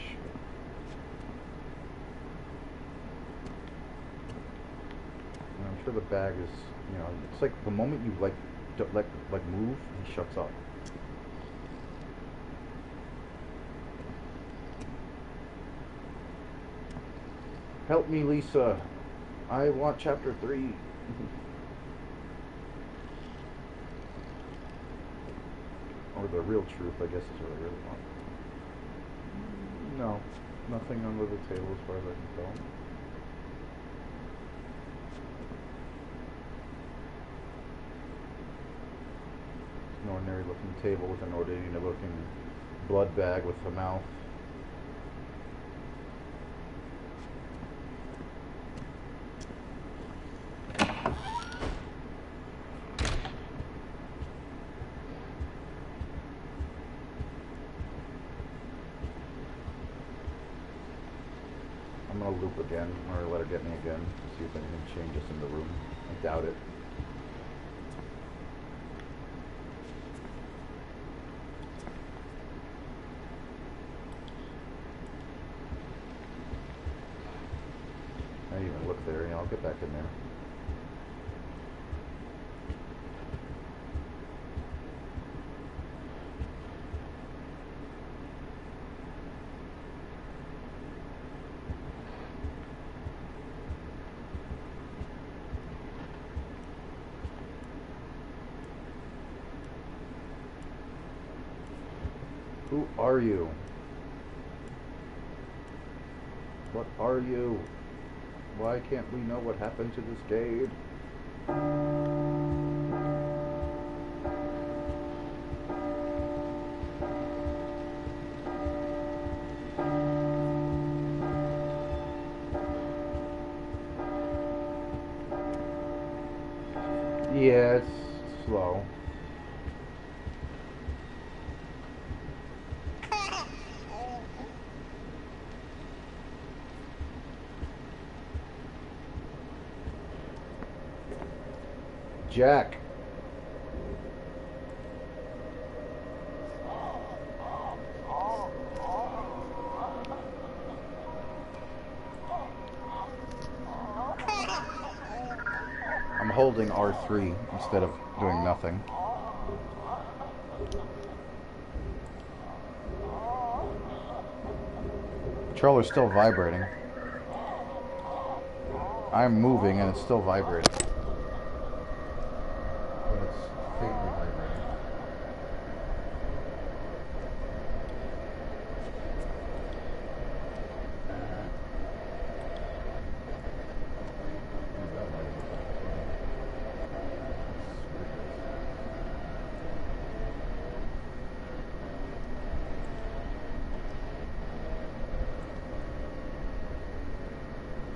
Speaker 1: And I'm sure the bag is, you know, it's like the moment you like move, he shuts up. Help me, Lisa. I want chapter 3. Or the real truth, I guess, is what I really want. No, nothing under the table as far as I can tell. It's an ordinary looking table with an ordinary looking blood bag with a mouth. I'm going to loop again, or let her get me again, see if anything changes in the room. I doubt it. I didn't even look there, I'll get back in there. Who are you? What are you? Why can't we know what happened to this Gabe? Yeah, it's slow. Jack. I'm holding R3 instead of doing nothing. Controller's still vibrating. I'm moving and it's still vibrating. But it's faintly vibrating.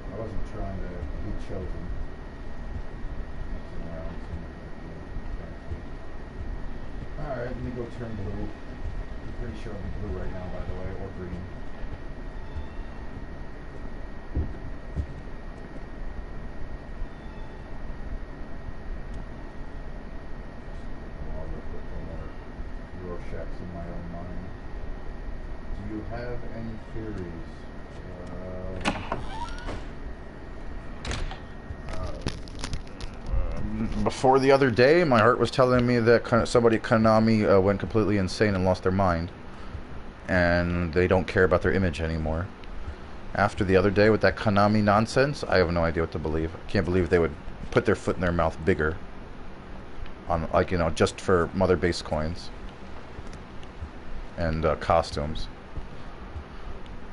Speaker 1: I wasn't trying to be chosen. Alright, let me go turn blue. I'm pretty sure I'll be blue right now, by the way, or green. I'll look at more Rorschachs in my own mind. Do you have any theories? Before the other day, my heart was telling me that somebody at Konami went completely insane and lost their mind. And they don't care about their image anymore. After the other day with that Konami nonsense, I have no idea what to believe. I can't believe they would put their foot in their mouth bigger. On, like, you know, just for Mother Base coins. And costumes.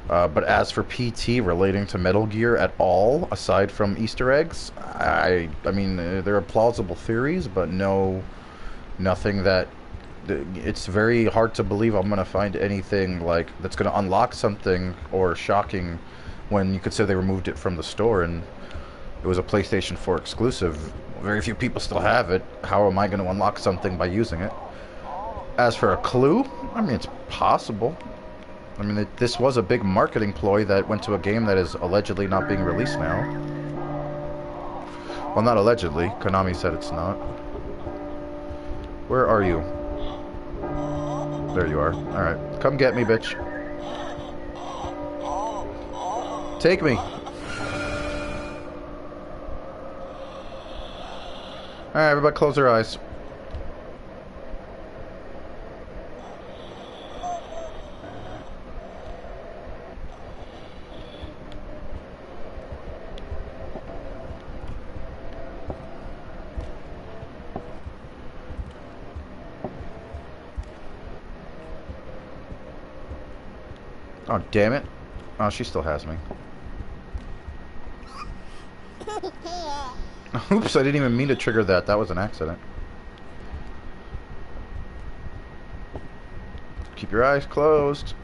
Speaker 1: But as for PT relating to Metal Gear at all, aside from Easter eggs, I mean, there are plausible theories, but nothing that... It's very hard to believe I'm going to find anything like that's going to unlock something or shocking when you could say they removed it from the store and it was a PlayStation 4 exclusive. Very few people still have it. How am I going to unlock something by using it? As for a clue, I mean, it's possible. I mean, this was a big marketing ploy that went to a game that is allegedly not being released now. Well, not allegedly. Konami said it's not. Where are you? There you are. Alright. Come get me, bitch. Take me. Alright, everybody close their eyes. Oh, damn it. Oh, she still has me. Oops, I didn't even mean to trigger that. That was an accident. Keep your eyes closed.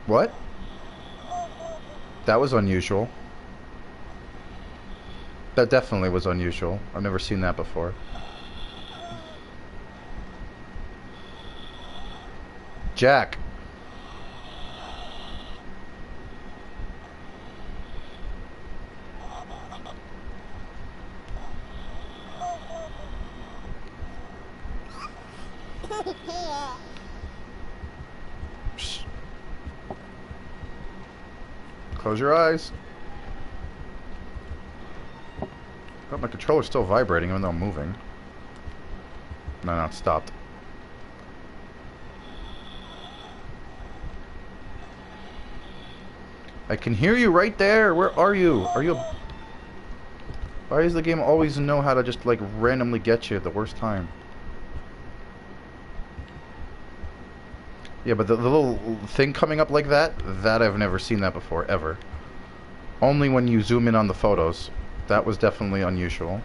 Speaker 1: What? That was unusual. That definitely was unusual. I've never seen that before. Jack. Shh. Close your eyes. Oh, my controller's still vibrating even though I'm moving. No, it stopped. I can hear you right there. Where are you? Are you... Why does the game always know how to just, like, randomly get you at the worst time? Yeah, but the little thing coming up like that, I've never seen that before, ever. Only when you zoom in on the photos. That was definitely unusual.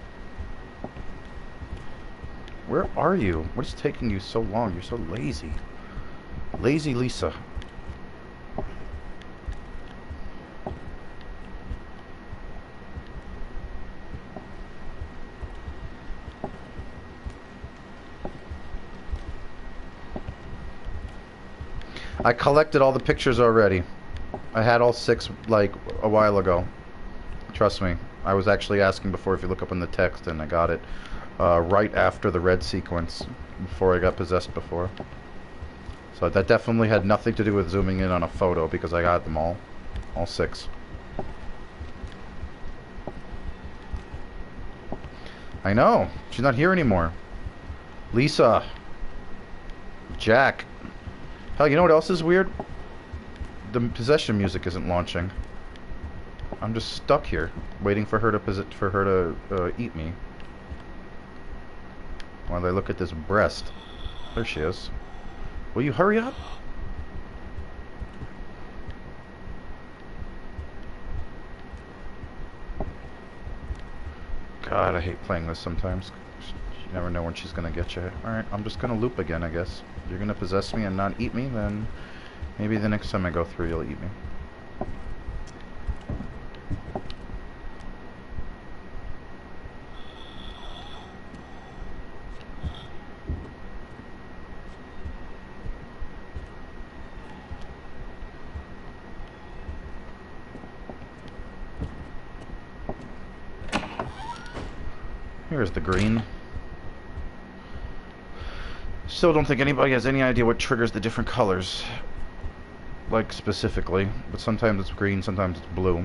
Speaker 1: Where are you? What is taking you so long? You're so lazy. Lazy Lisa. I collected all the pictures already. I had all 6, like, a while ago. Trust me. I was actually asking before if you look up in the text, and I got it right after the red sequence, before I got possessed before. So that definitely had nothing to do with zooming in on a photo, because I got them all. All 6. I know. She's not here anymore. Lisa. Jack. Hell, you know what else is weird? The possession music isn't launching. I'm just stuck here, waiting for her to eat me. While I look at this breast. There she is. Will you hurry up? God, I hate playing this sometimes. You never know when she's gonna get you. Alright, I'm just gonna loop again, I guess. If you're gonna possess me and not eat me, then maybe the next time I go through, you'll eat me. Here's the green. Still don't think anybody has any idea what triggers the different colors. Like, specifically. But sometimes it's green, sometimes it's blue.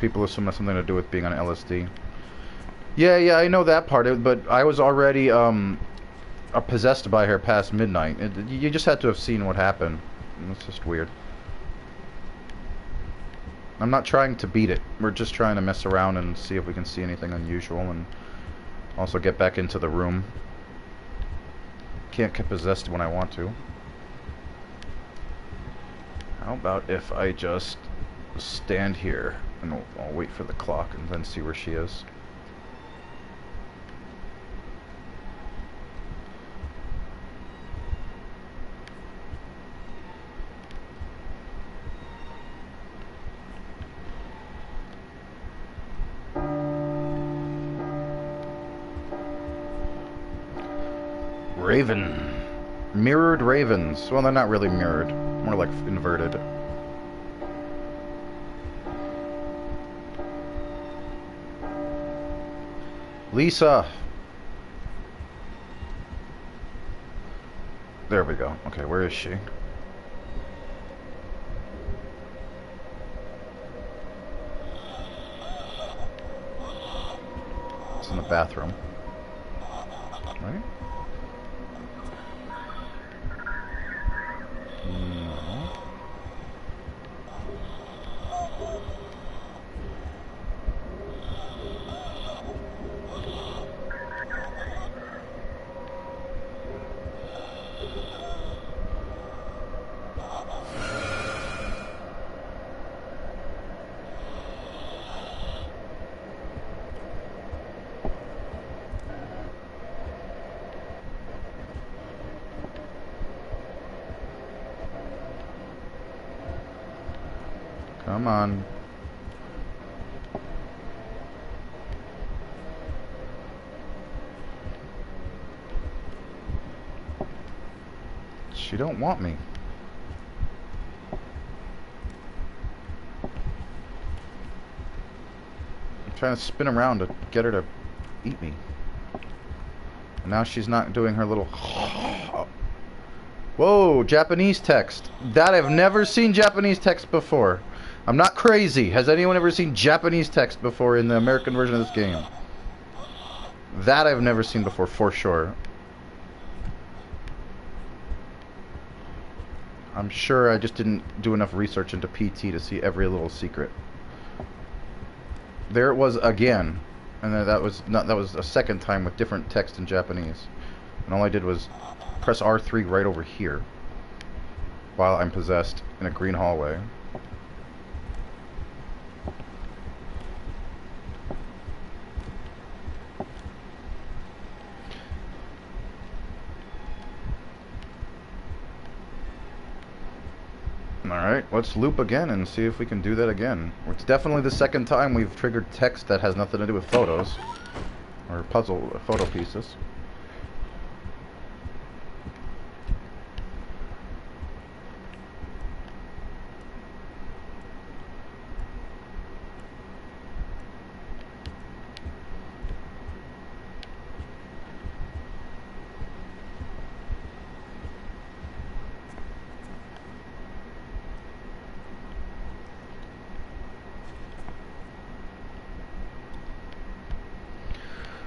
Speaker 1: People assume that's something to do with being on LSD. Yeah, I know that part, but I was already, possessed by her past midnight. You just had to have seen what happened. It's just weird. I'm not trying to beat it. We're just trying to mess around and see if we can see anything unusual, and also get back into the room. Can't get possessed when I want to. How about if I just stand here and I'll wait for the clock and then see where she is. Raven. Mirrored ravens. Well, they're not really mirrored. More like inverted. Lisa! There we go. Okay, where is she? It's in the bathroom. Right? No. Come on. She don't want me. I'm trying to spin around to get her to eat me. And now she's not doing her little... Whoa, Japanese text. That I've never seen Japanese text before. I'm not crazy. Has anyone ever seen Japanese text before in the American version of this game? That I've never seen before, for sure. I'm sure I just didn't do enough research into PT to see every little secret. There it was again, and then that was a second time with different text in Japanese. And all I did was press R3 right over here while I'm possessed in a green hallway. Alright, let's loop again and see if we can do that again. It's definitely the second time we've triggered text that has nothing to do with photos. Or photo pieces.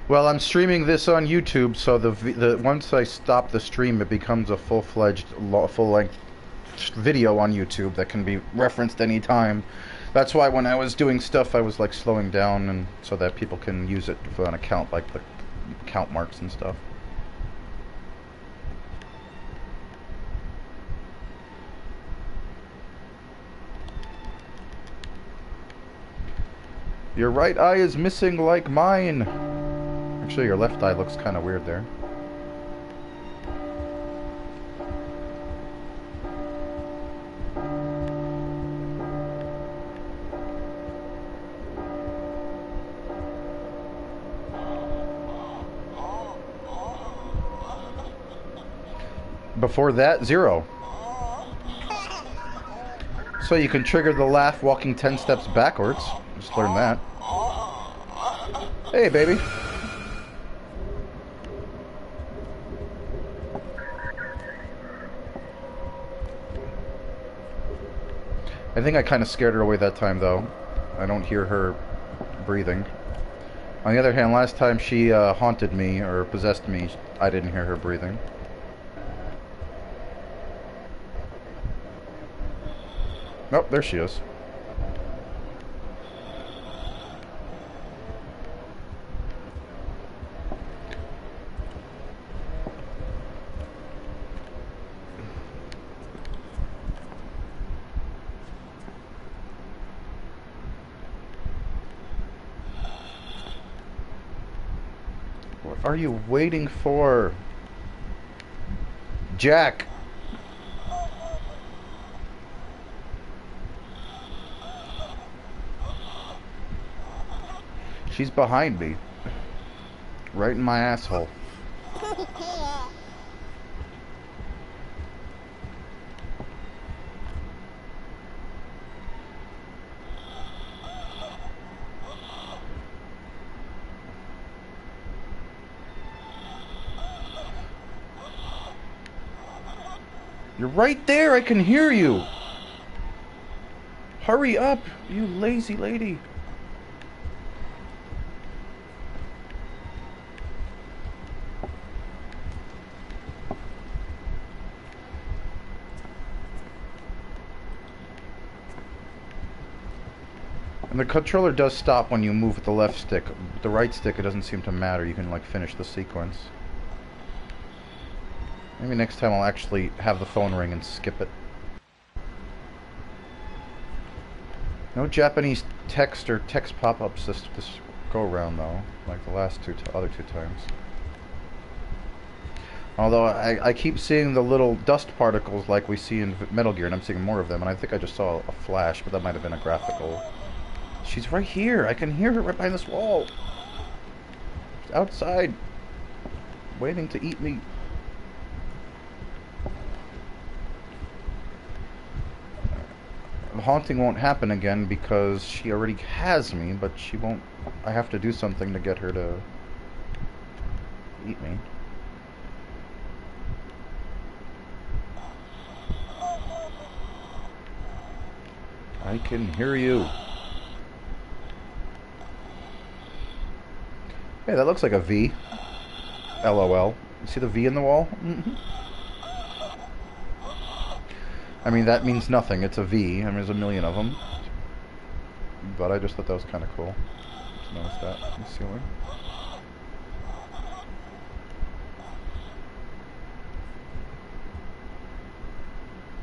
Speaker 1: Well, I'm streaming this on YouTube, so the once I stop the stream, it becomes a full-fledged, full-length video on YouTube that can be referenced anytime. That's why when I was doing stuff, I was like slowing down, and so that people can use it for an account, like the count marks and stuff. Your right eye is missing like mine. Actually, your left eye looks kind of weird there. Before that, 0. So you can trigger the laugh walking 10 steps backwards. Just learned that. Hey, baby. I think I kind of scared her away that time, though. I don't hear her breathing. On the other hand, last time she haunted me or possessed me, I didn't hear her breathing. Nope, there she is. What are you waiting for? Jack! She's behind me. Right in my asshole. You're right there, I can hear you. Hurry up, you lazy lady. And the controller does stop when you move with the left stick. With the right stick, it doesn't seem to matter. You can, like, finish the sequence. Maybe next time I'll actually have the phone ring and skip it. No Japanese text or text pop-ups this go-around, though. Like the last other two times. Although I keep seeing the little dust particles like we see in Metal Gear, and I'm seeing more of them, and I think I just saw a flash, but that might have been a graphical... She's right here. I can hear her right behind this wall. She's outside, waiting to eat me. The haunting won't happen again because she already has me, but she won't... I have to do something to get her to eat me. I can hear you. Hey, that looks like a V. LOL. You see the V in the wall? I mean, that means nothing. It's a V. I mean, there's a million of them. But I just thought that was kind of cool. Just noticed that in the ceiling.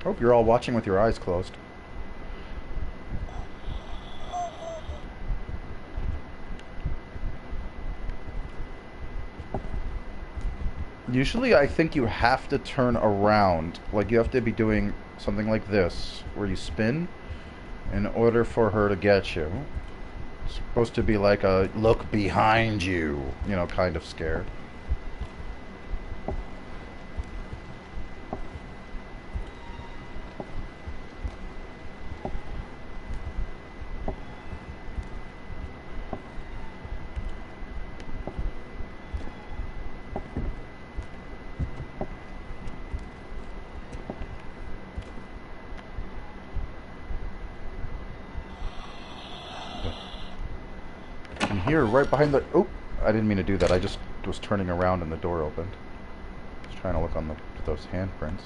Speaker 1: Hope you're all watching with your eyes closed. Usually I think you have to turn around. Like, you have to be doing something like this, where you spin, in order for her to get you. It's supposed to be like a look behind you, you know, kind of scare. And here, right behind the... Oh, I didn't mean to do that. I just was turning around and the door opened. I was trying to look on those handprints.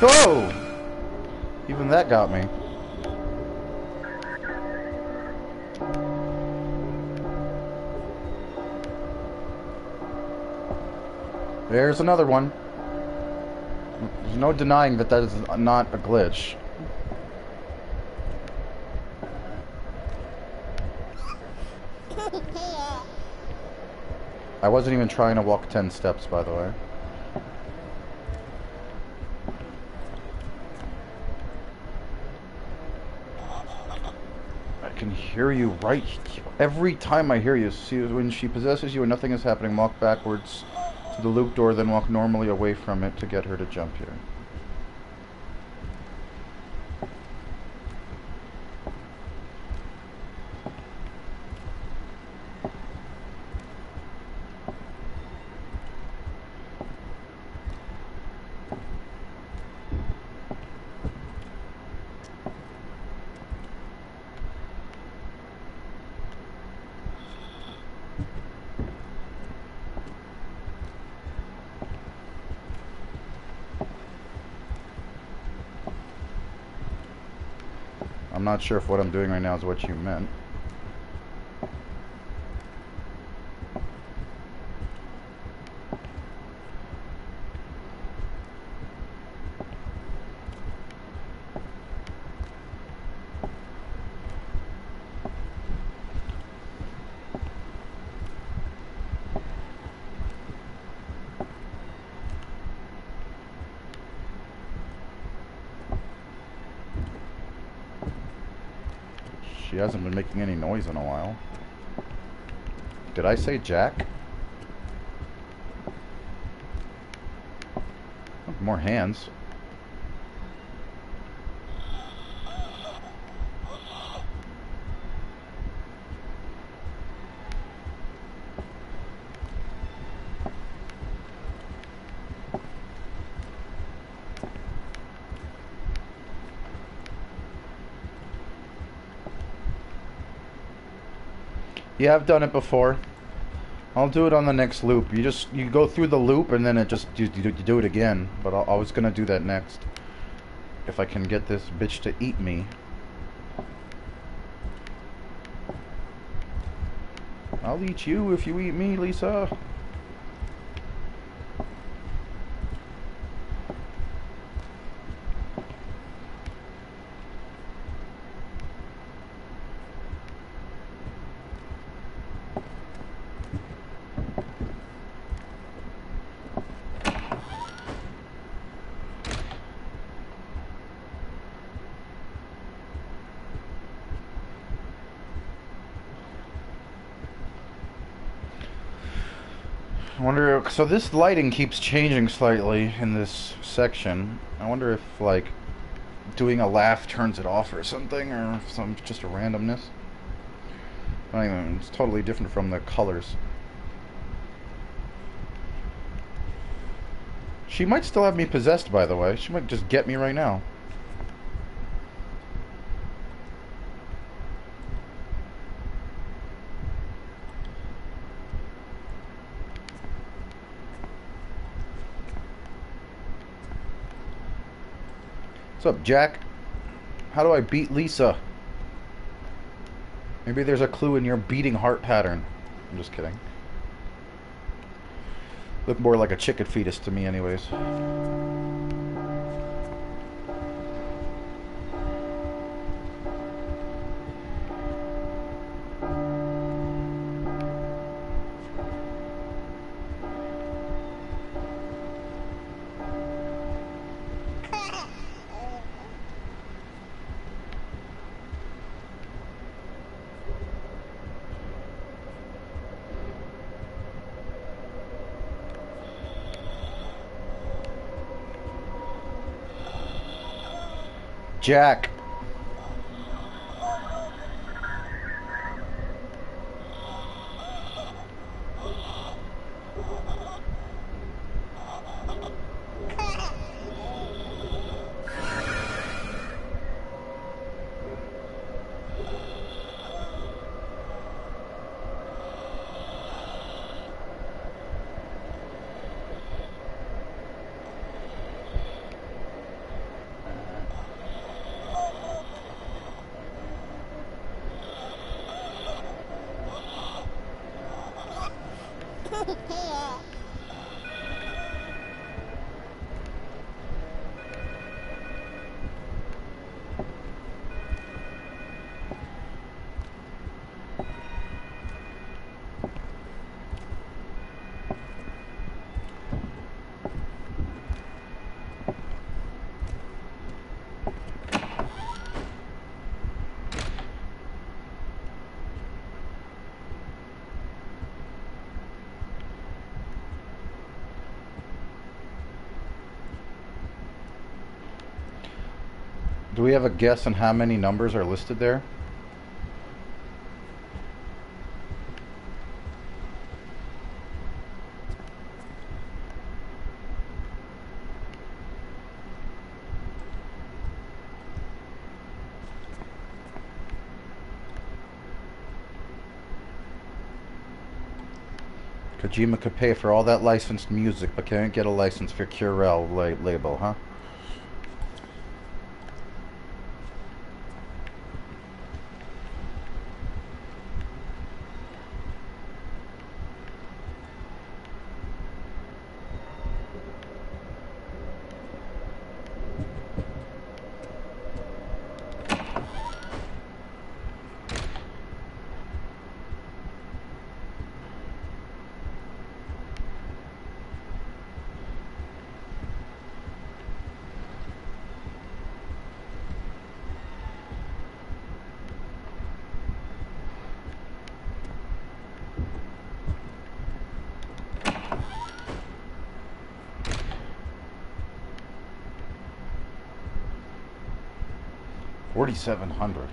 Speaker 1: Whoa! Even that got me. There's another one. There's no denying that that is not a glitch. I wasn't even trying to walk 10 steps, by the way. I can hear you right every time I hear you. See, when she possesses you and nothing is happening, walk backwards to the loop door, then walk normally away from it to get her to jump here. I'm not sure if what I'm doing right now is what you meant. She hasn't been making any noise in a while. Did I say Jack? Oh, more hands. Yeah, I've done it before. I'll do it on the next loop. You go through the loop and then it just you do it again. But I was gonna do that next. If I can get this bitch to eat me. I'll eat you if you eat me, Lisa. I wonder, so this lighting keeps changing slightly in this section. I wonder if, like, doing a laugh turns it off or something, or some just a randomness. Not even, it's totally different from the colors. She might still have me possessed, by the way. She might just get me right now. What's up, Jack? How do I beat Lisa? Maybe there's a clue in your beating heart pattern. I'm just kidding. Look more like a chicken fetus to me anyways. Jack. Do we have a guess on how many numbers are listed there? Kojima could pay for all that licensed music, but can't get a license for Curel label, huh? $4,700.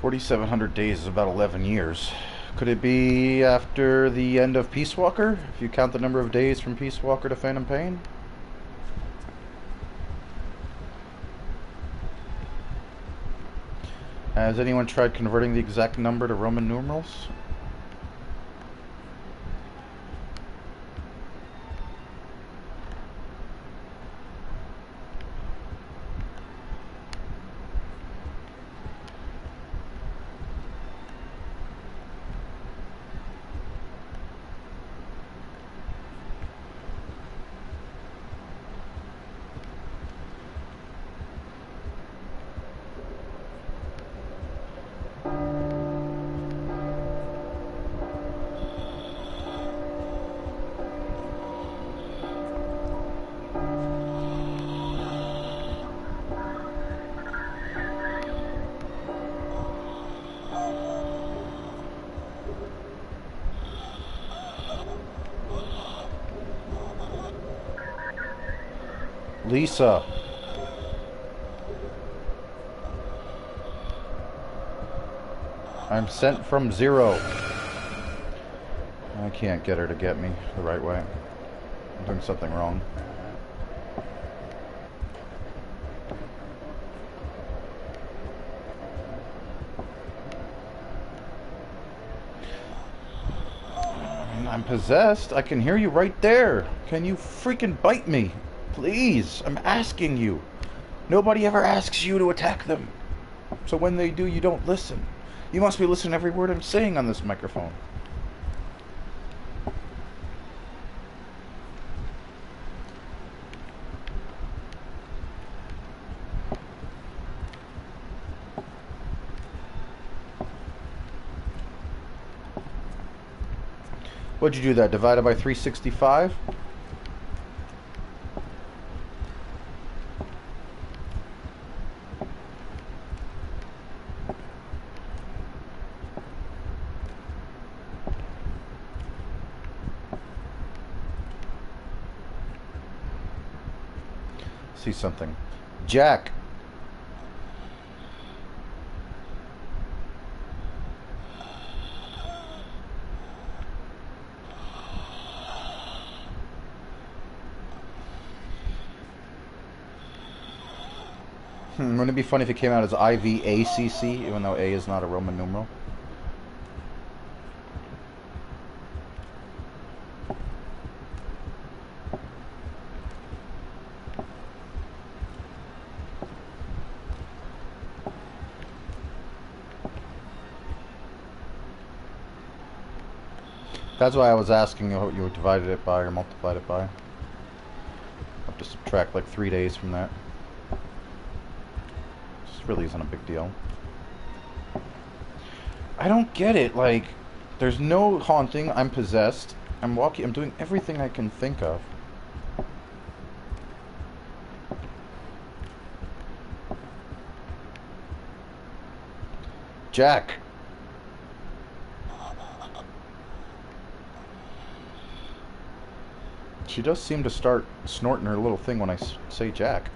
Speaker 1: 4,700 days is about 11 years. Could it be after the end of Peace Walker? If you count the number of days from Peace Walker to Phantom Pain? Has anyone tried converting the exact number to Roman numerals? Lisa. I'm sent from 0. I can't get her to get me the right way. I'm doing something wrong. I'm possessed. I can hear you right there. Can you freaking bite me? Please, I'm asking you. Nobody ever asks you to attack them. So when they do, you don't listen. You must be listening to every word I'm saying on this microphone. What'd you do that? Divided by 365? See something. Jack. Wouldn't it be funny if it came out as IVACC, even though A is not a Roman numeral? That's why I was asking you what you divided it by or multiplied it by. I have to subtract like 3 days from that. This really isn't a big deal. I don't get it. Like, there's no haunting. I'm possessed. I'm walking. I'm doing everything I can think of. Jack. She does seem to start snorting her little thing when I say Jack.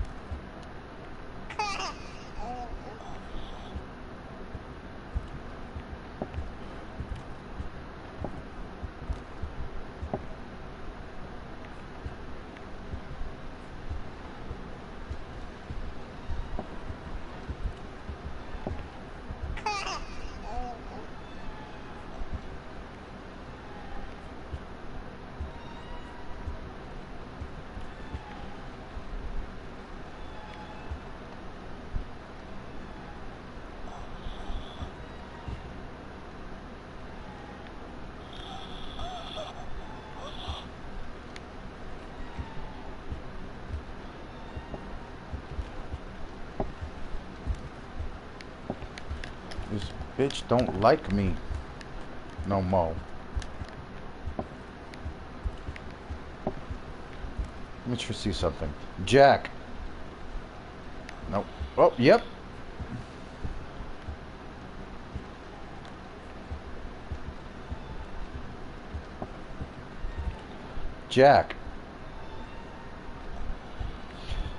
Speaker 1: This bitch don't like me no more. Let me just see something. Jack. Nope. Oh, yep. Jack.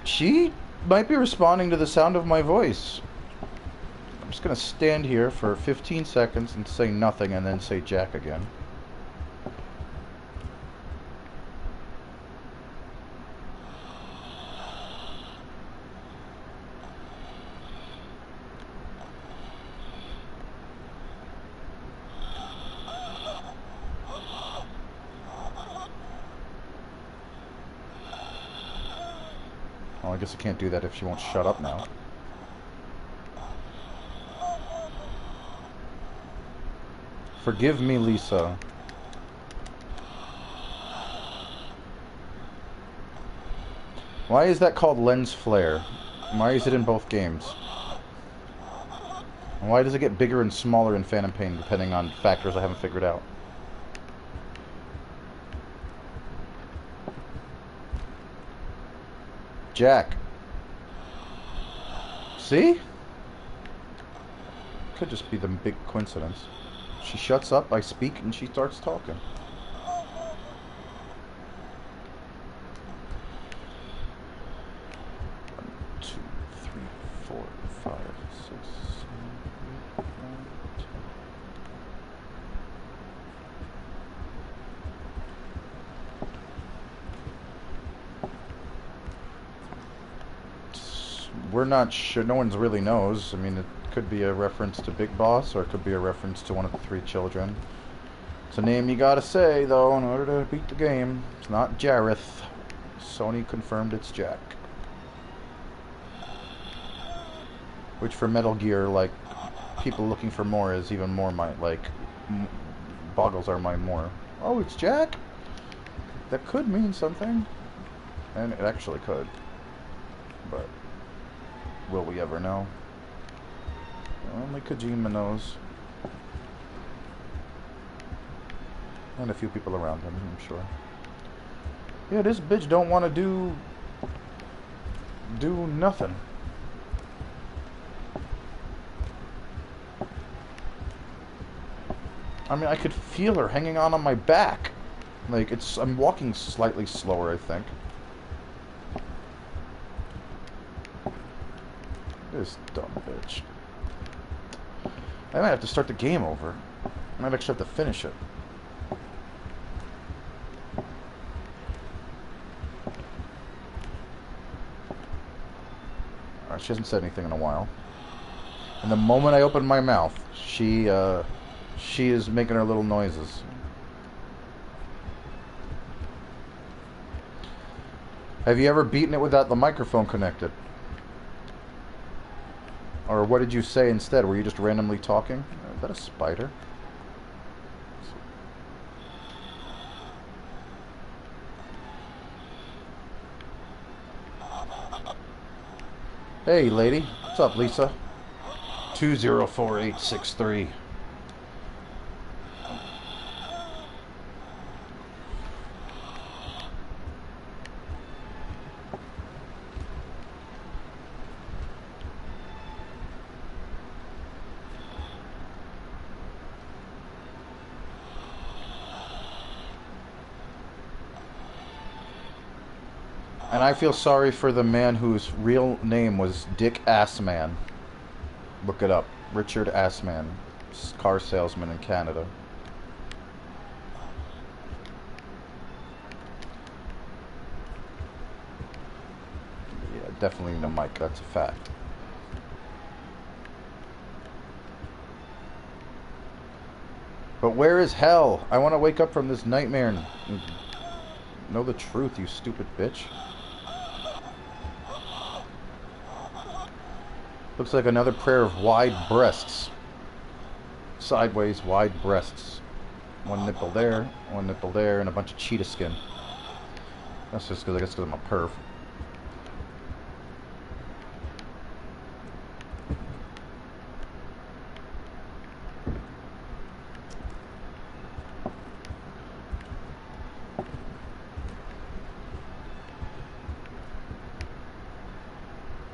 Speaker 1: She might be responding to the sound of my voice. I'm just gonna stand here for 15 seconds and say nothing and then say Jack again. Well, I guess I can't do that if she won't shut up now. Forgive me, Lisa. Why is that called lens flare? Why is it in both games? And why does it get bigger and smaller in Phantom Pain depending on factors I haven't figured out? Jack. See? Could just be the big coincidence. She shuts up, I speak, and she starts talking. we're not sure. No one's really knows. I mean, it could be a reference to Big Boss, or it could be a reference to one of the 3 children. It's a name you gotta say, though, in order to beat the game. It's not Jareth. Sony confirmed it's Jack. Which for Metal Gear, like, people looking for more is even more boggles our mind more. Oh, it's Jack? That could mean something. And it actually could. But will we ever know? Only Kojima knows. And a few people around him, I'm sure. Yeah, this bitch don't want to do nothing. I mean, I could feel her hanging on my back. Like, I'm walking slightly slower, I think. This dumb bitch. I might have to start the game over. I might actually have to finish it. Alright, she hasn't said anything in a while. And the moment I open my mouth, she is making her little noises. Have you ever beaten it without the microphone connected? Or what did you say instead? Were you just randomly talking? Is that a spider? Hey, lady. What's up, Lisa? 204863. And I feel sorry for the man whose real name was Dick Assman. Look it up. Richard Assman. Car salesman in Canada. Yeah, definitely need a mic. That's a fact. But where is hell? I want to wake up from this nightmare and know the truth, you stupid bitch. Looks like another pair of wide breasts. Sideways wide breasts. One nipple there, and a bunch of cheetah skin. That's just because I guess because I'm a perv.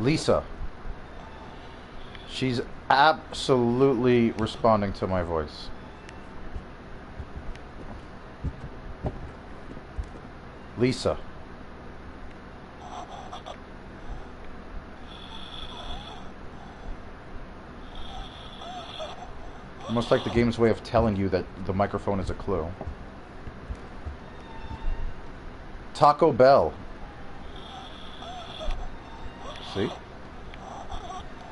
Speaker 1: Lisa. She's absolutely responding to my voice. Lisa. Almost like the game's way of telling you that the microphone is a clue. Taco Bell. See?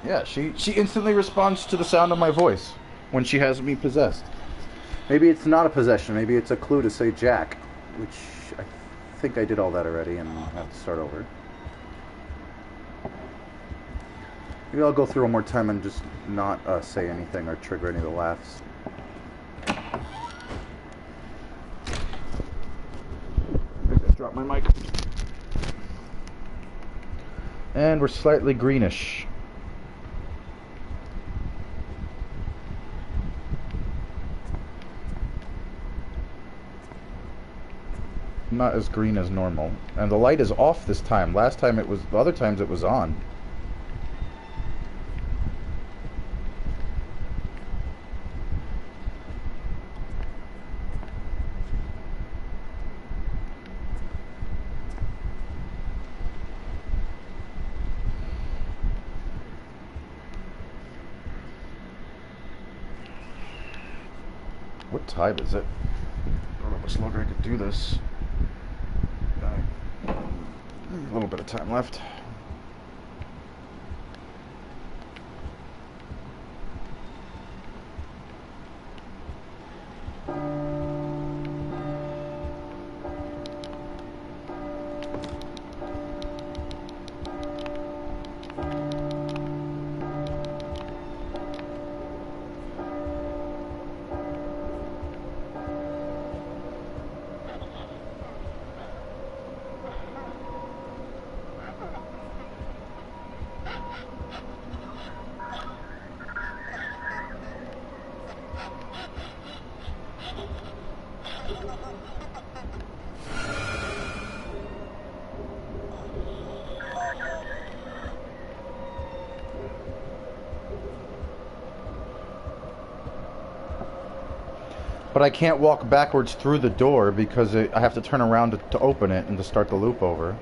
Speaker 1: Yeah, she instantly responds to the sound of my voice when she has me possessed. Maybe it's not a possession. Maybe it's a clue to say Jack, which I think I did all that already and I have to start over. Maybe I'll go through one more time and just not say anything or trigger any of the laughs. Maybe I dropped my mic. And we're slightly greenish. Not as green as normal. And the light is off this time. Last time it was, the other times it was on. What time is it? I don't know how much longer I could do this. A little bit of time left. But I can't walk backwards through the door because I have to turn around to open it and to start the loop over.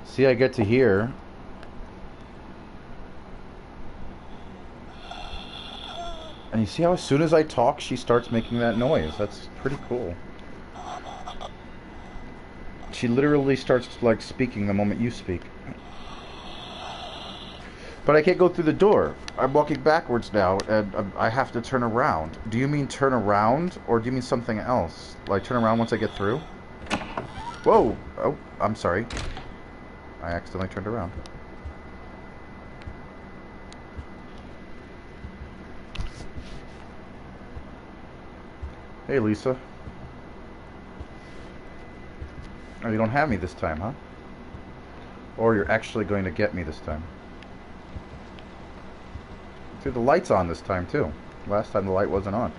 Speaker 1: See, I get to here. And you see how as soon as I talk, she starts making that noise. That's pretty cool. She literally starts, like, speaking the moment you speak. But I can't go through the door. I'm walking backwards now, and I have to turn around. Do you mean turn around, or do you mean something else? Like, turn around once I get through? Whoa! Oh, I'm sorry. I accidentally turned around. Hey, Lisa. Oh, you don't have me this time, huh? Or you're actually going to get me this time. See, the light's on this time, too. Last time the light wasn't on.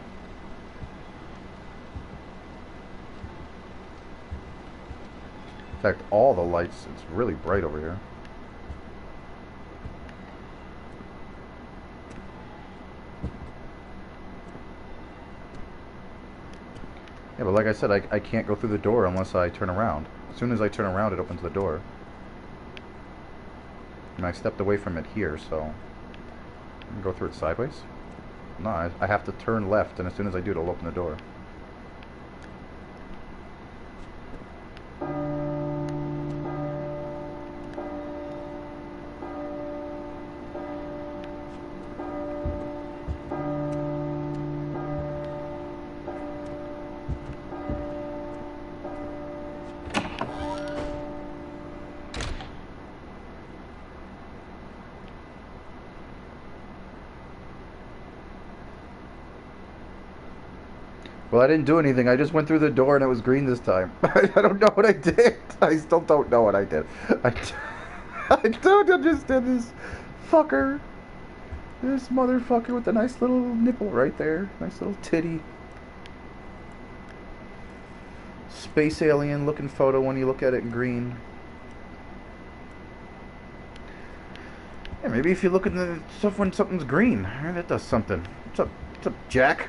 Speaker 1: In fact, all the lights, it's really bright over here. Yeah, but like I said, I can't go through the door unless I turn around. As soon as I turn around, it opens the door. And I stepped away from it here, so... I can go through it sideways? No, I have to turn left, and as soon as I do, it'll open the door. Well, I didn't do anything. I just went through the door and it was green this time. I don't know what I did. I still don't know what I did. I don't understand this fucker. This motherfucker with the nice little nipple right there. Nice little titty. Space alien looking photo when you look at it in green. Yeah, maybe if you look at the stuff when something's green, that does something. What's up, Jack?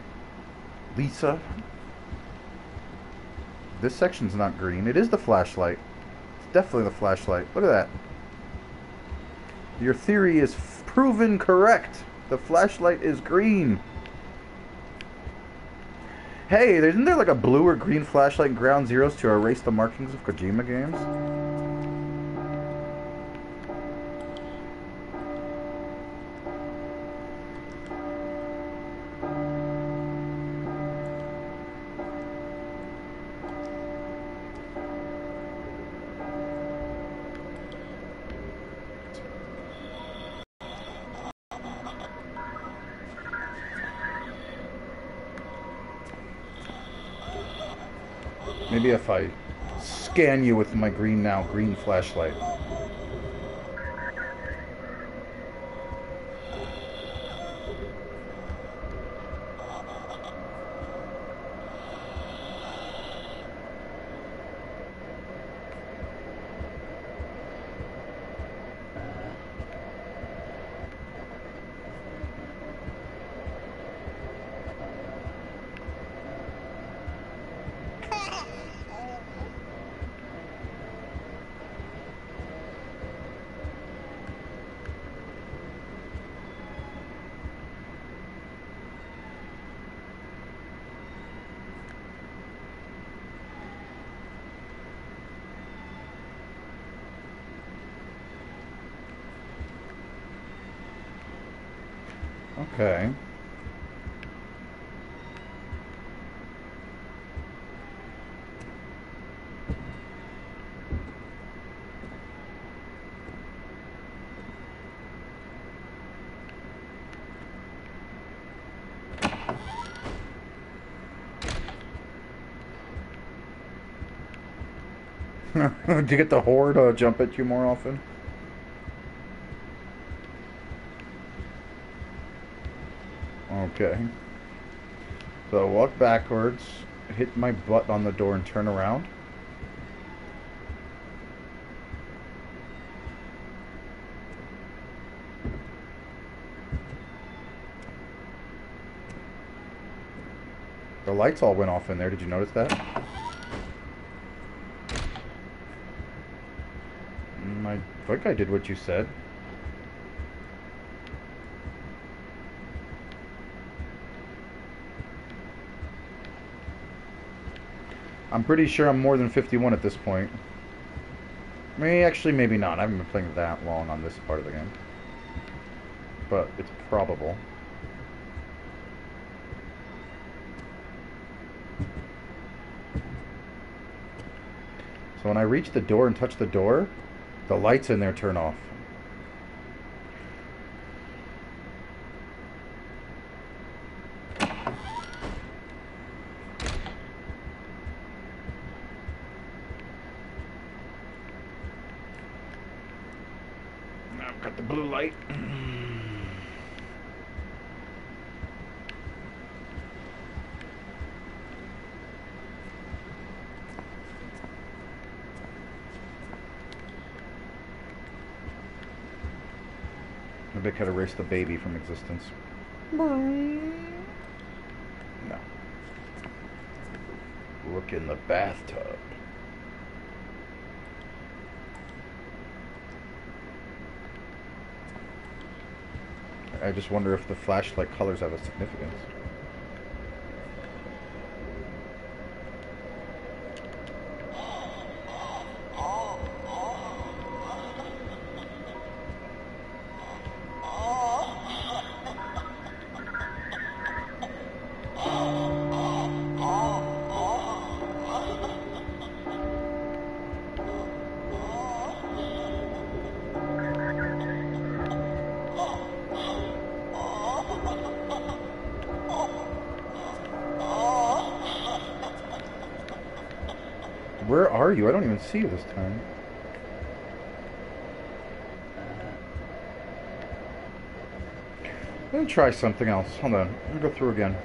Speaker 1: Lisa. This section's not green. It is the flashlight. It's definitely the flashlight. Look at that. Your theory is proven correct. The flashlight is green. Hey, isn't there like a blue or green flashlight in Ground Zeroes to erase the markings of Kojima games? Maybe if I scan you with my green flashlight. Okay. Do you get the horde jump at you more often? Okay. So I walk backwards, hit my butt on the door, and turn around. The lights all went off in there. Did you notice that? I think I did what you said. I'm pretty sure I'm more than 51 at this point. Actually, maybe not. I haven't been playing that long on this part of the game. But it's probable. So when I reach the door and touch the door, the lights in there turn off. I've got the blue light. Maybe I could erase the baby from existence. No. Look in the bathtub. I just wonder if the flashlight colors have a significance. Where are you? I don't even see you this time. Let me try something else. Hold on. Let me go through again.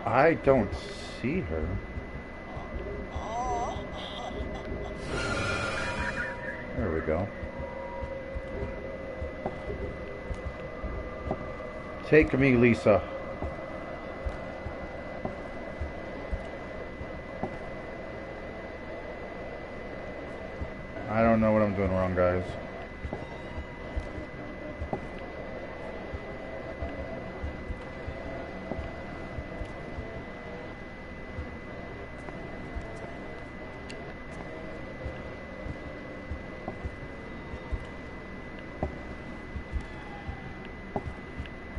Speaker 1: I don't see her. There we go. Take me, Lisa. I don't know what I'm doing wrong, guys.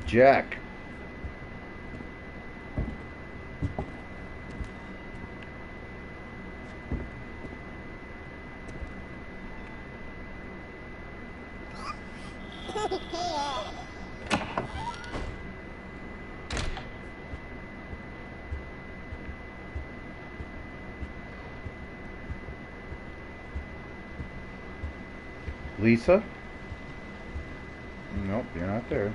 Speaker 1: Jack. Lisa? Nope, you're not there.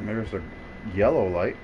Speaker 1: There's a yellow light.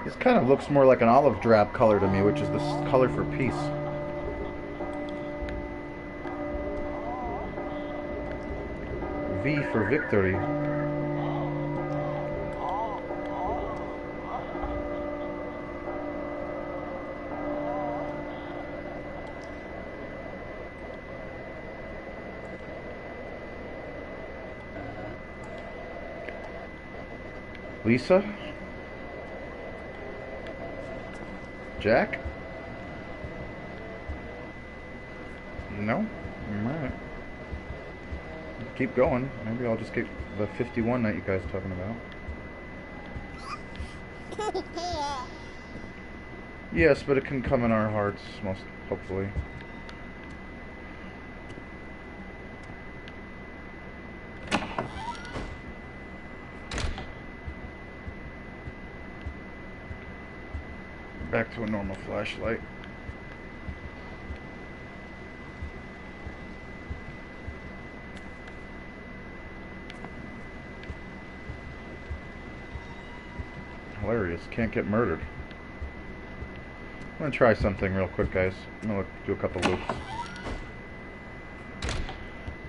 Speaker 1: This kind of looks more like an olive drab color to me, which is the color for peace. V for victory. Lisa? Jack? No? Alright. Keep going. Maybe I'll just get the 51 that you guys are talking about. Yes, but it can come in our hearts, most hopefully. Back to a normal flashlight. Hilarious. Can't get murdered. I'm gonna try something real quick, guys. I'm gonna do a couple loops.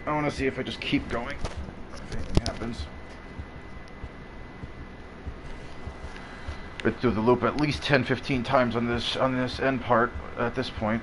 Speaker 1: I wanna see if I just keep going. If anything happens. Let's do the loop at least 10-15 times on this end part at this point.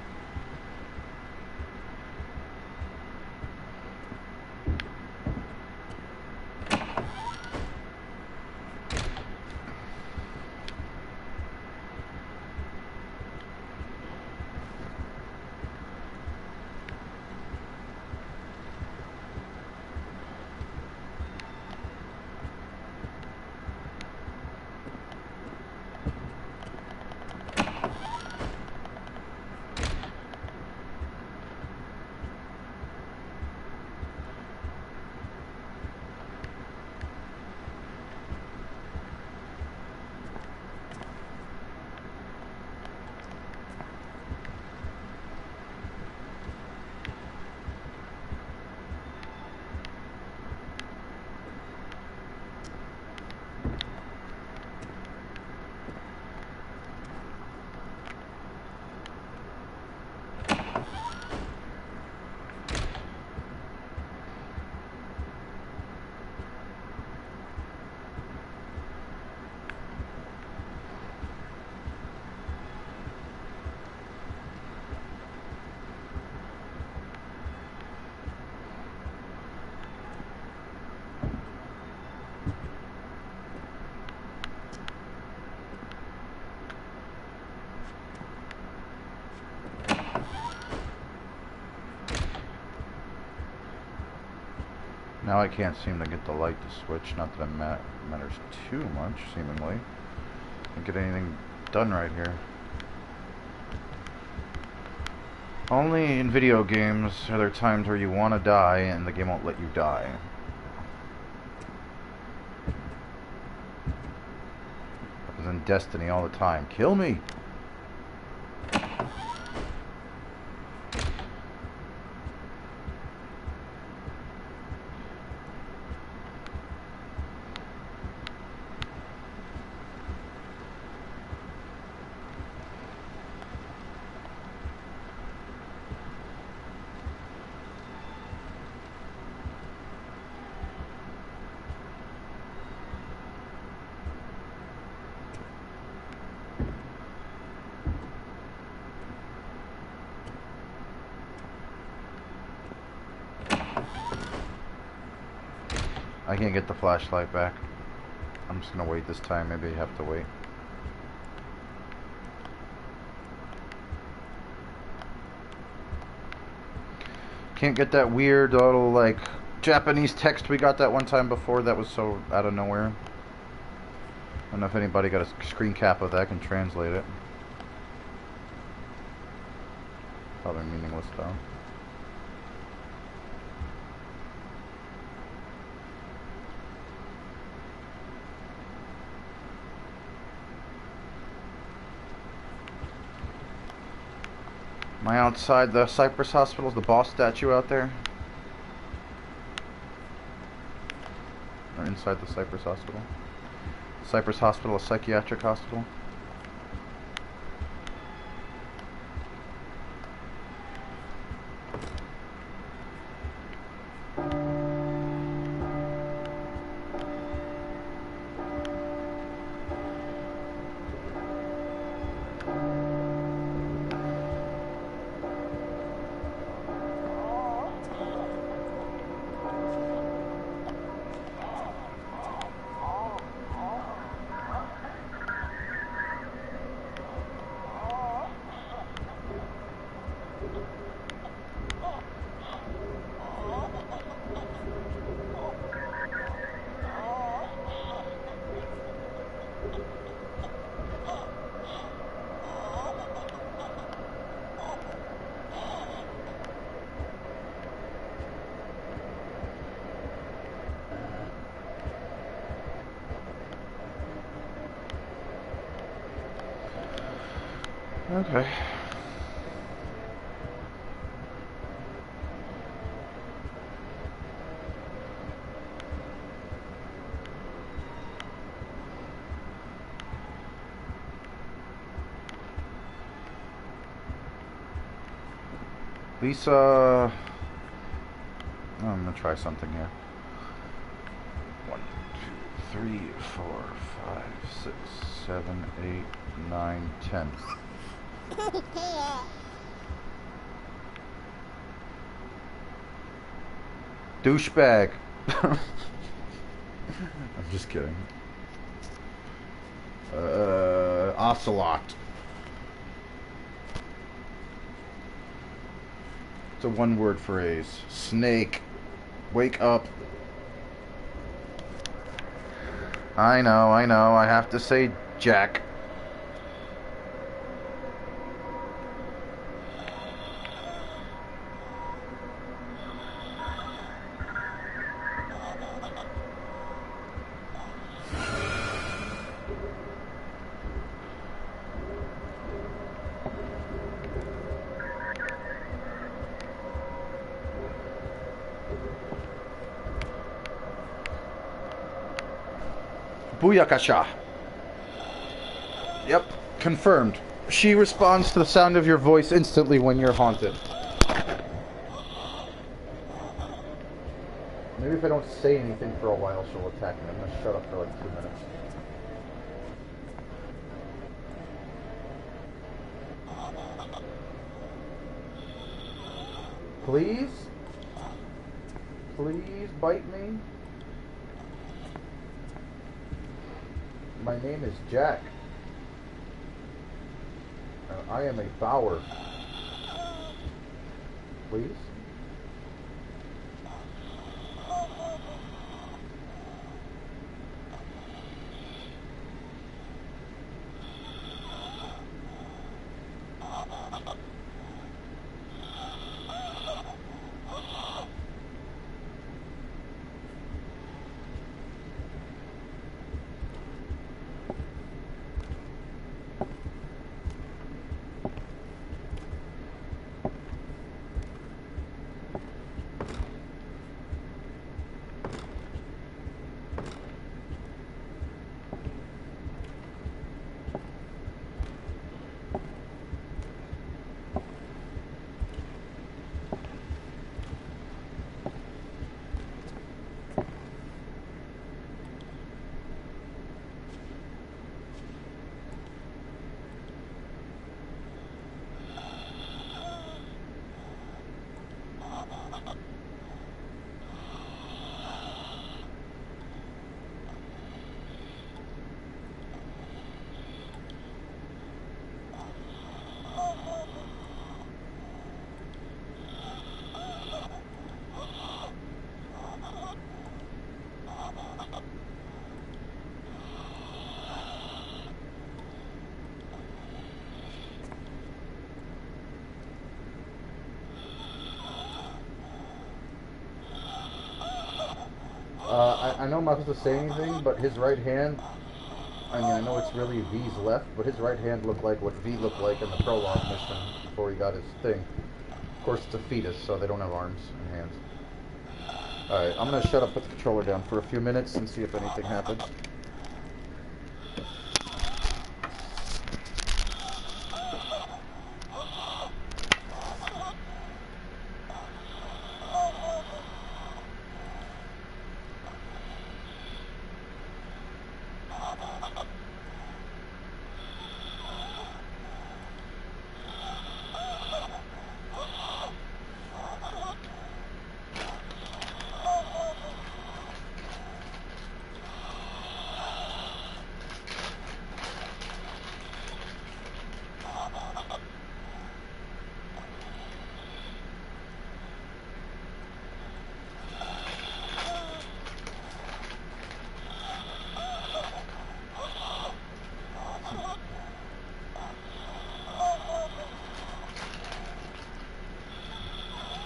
Speaker 1: Now I can't seem to get the light to switch. Not that it matters too much, seemingly. Can't get anything done right here. Only in video games are there times where you want to die and the game won't let you die. Happens in Destiny all the time. Kill me! I can't get the flashlight back. I'm just gonna wait this time. Maybe I have to wait. Can't get that weird little like Japanese text we got that one time before. That was so out of nowhere. I don't know if anybody got a screen cap of that, can translate it. Probably meaningless though. Am I outside the Cypress Hospital? Is the boss statue out there? Or inside the Cypress Hospital? Cypress Hospital, a psychiatric hospital? Okay. Lisa, oh, I'm gonna try something here. 1, 2, 3, 4, 5, 6, 7, 8, 9, 10. Douchebag. I'm just kidding. Ocelot. It's a one-word phrase. Snake. Wake up. I know. I have to say Jack. Booyakasha. Yep, confirmed. She responds to the sound of your voice instantly when you're haunted. Maybe if I don't say anything for a while, she'll attack me. I'm gonna shut up for like 2 minutes. Please? Please bite me? My name is Jack. I am a bower. Please? I know I'm not supposed to say anything, but his right hand, I mean, I know it's really V's left, but his right hand looked like what V looked like in the prologue mission before he got his thing. Of course, it's a fetus, so they don't have arms and hands. Alright, I'm gonna shut up, put the controller down for a few minutes and see if anything happens.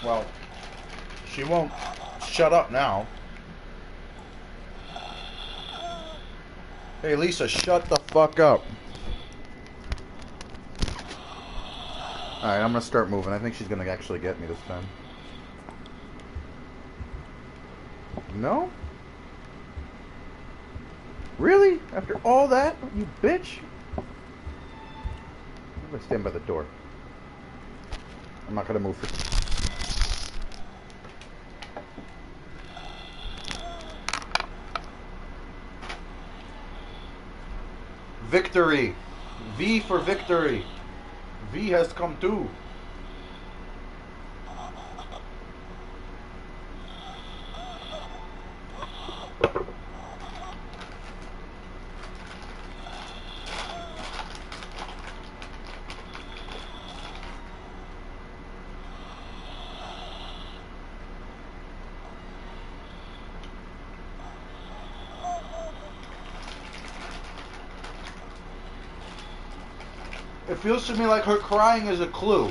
Speaker 1: Well, she won't shut up now. Hey, Lisa, shut the fuck up. Alright, I'm gonna start moving. I think she's gonna actually get me this time. No? Really? After all that? You bitch? I'm gonna stand by the door. I'm not gonna move for... Victory! V for victory! V has come too! It feels to me like her crying is a clue.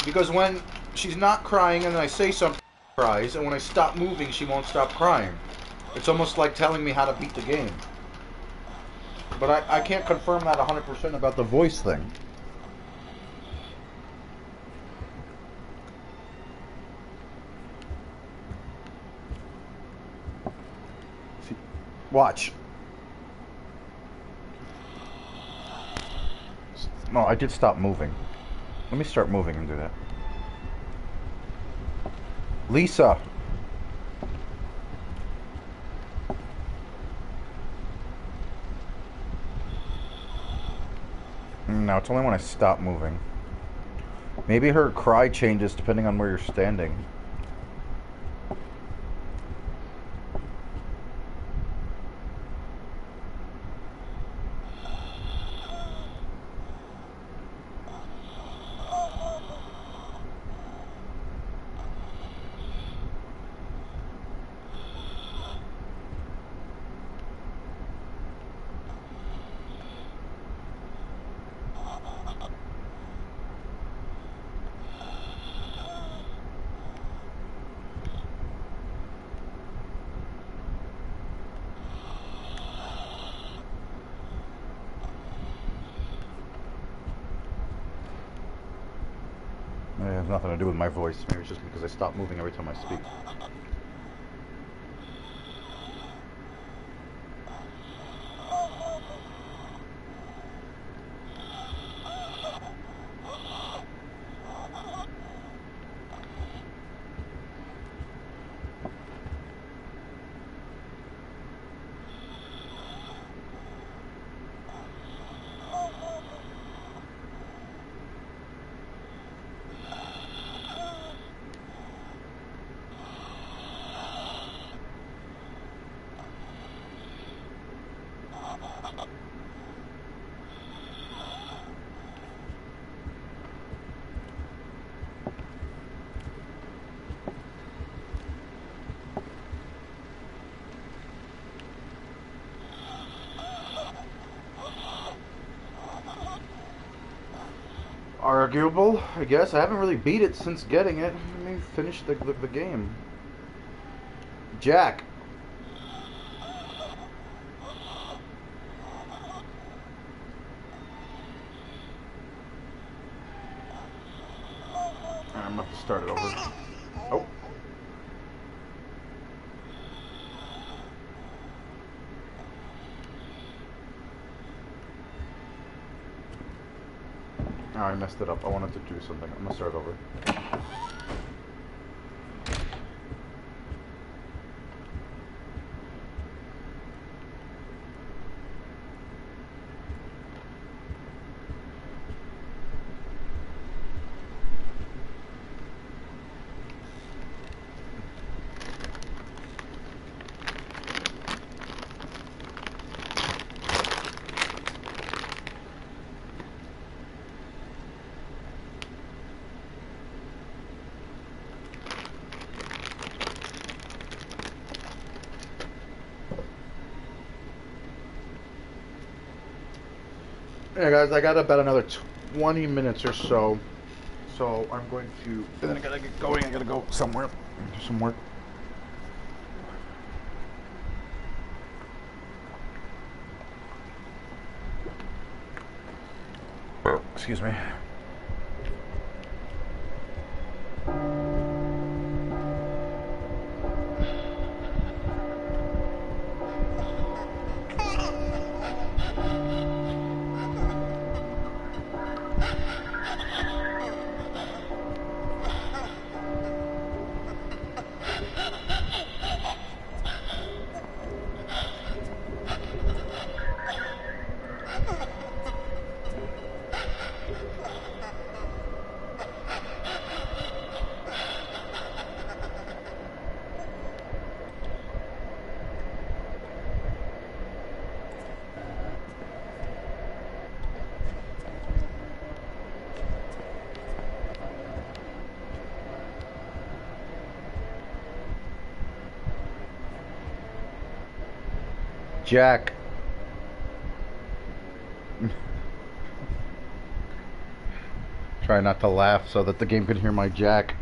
Speaker 1: Because when she's not crying and I say something, she cries, and when I stop moving, she won't stop crying. It's almost like telling me how to beat the game. But I can't confirm that 100% about the voice thing. See, watch. No, I did stop moving. Let me start moving and do that. Lisa! No, it's only when I stop moving. Maybe her cry changes depending on where you're standing. It has nothing to do with my voice. Maybe it's just because I stop moving every time I speak. Arguable, I guess. I haven't really beat it since getting it. Let me finish the game. Jack. I'm gonna have to start it over. Oh. Oh, I messed it up. I wanted to do something. I'm gonna start over. Yeah, guys, I got about another 20 minutes or so. So I'm going to, and then I gotta get going. I gotta go somewhere, do some work. Excuse me. Jack. Try not to laugh so that the game can hear my Jack.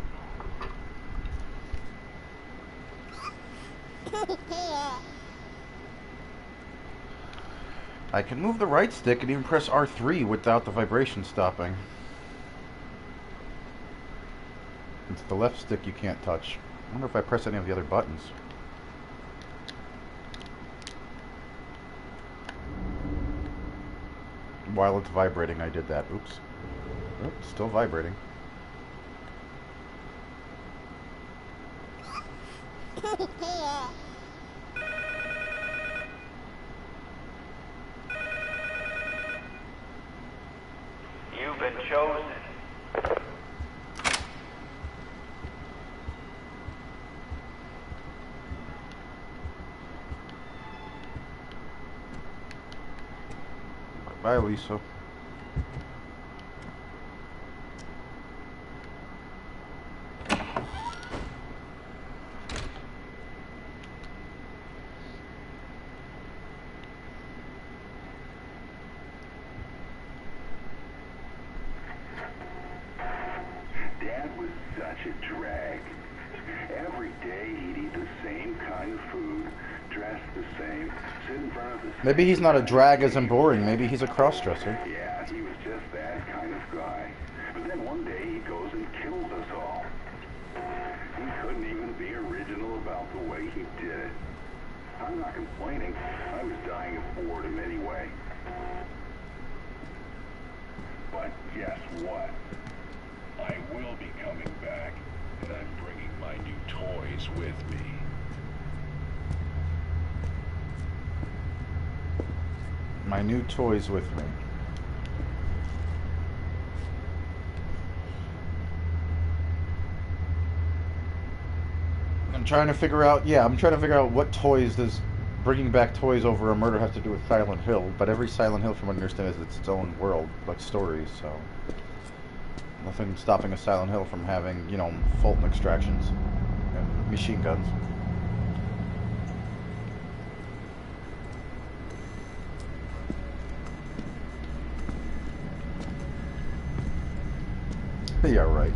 Speaker 1: I can move the right stick and even press R3 without the vibration stopping. It's the left stick you can't touch. I wonder if I press any of the other buttons. While it's vibrating, I did that. Oops. Oh, still vibrating.
Speaker 5: You've been chosen.
Speaker 1: Bye, Lisa.
Speaker 3: Dad was such a drag. Every day he'd eat the same kind of food, dress the same, sit in front of the
Speaker 1: Maybe he's not a drag as in boring. Maybe he's a cross-dresser.
Speaker 3: Yeah, he was just that kind of guy. But then one day he goes and kills us all. He couldn't even be original about the way he did it. I'm not complaining. I was dying of boredom anyway. But guess what? I will be coming back, and I'm bringing my new toys with me.
Speaker 1: My new toys with me. I'm trying to figure out, what toys does bringing back toys over a murder have to do with Silent Hill, but every Silent Hill, from what I understand, is its own world, like stories, so... Nothing stopping a Silent Hill from having, Fulton extractions and machine guns. Yeah, right.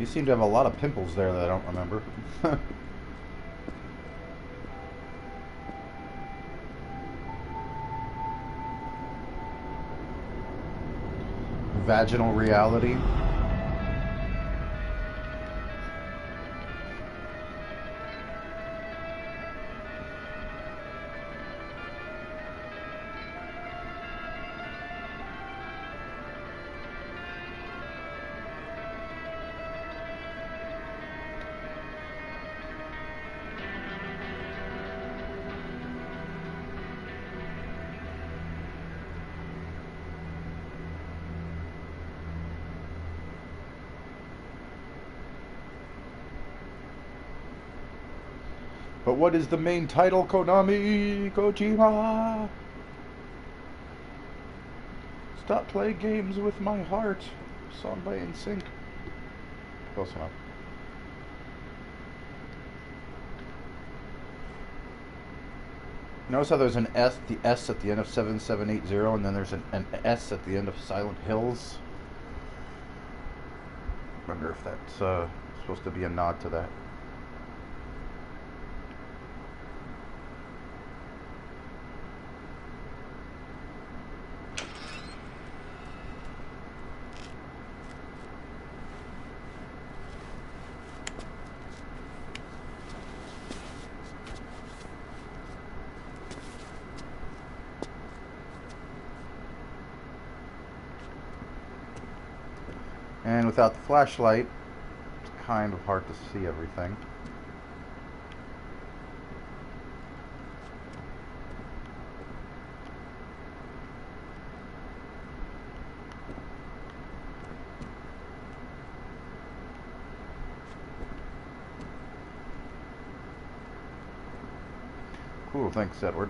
Speaker 1: You seem to have a lot of pimples there that I don't remember. Vaginal reality. But what is the main title, Konami? Kojima! Stop playing games with my heart. Song by NSYNC. Close enough. Notice how there's an S, the S at the end of 7780, and then there's an S at the end of Silent Hills. Wonder if that's supposed to be a nod to that. And without the flashlight, it's kind of hard to see everything. Cool, thanks, Edward.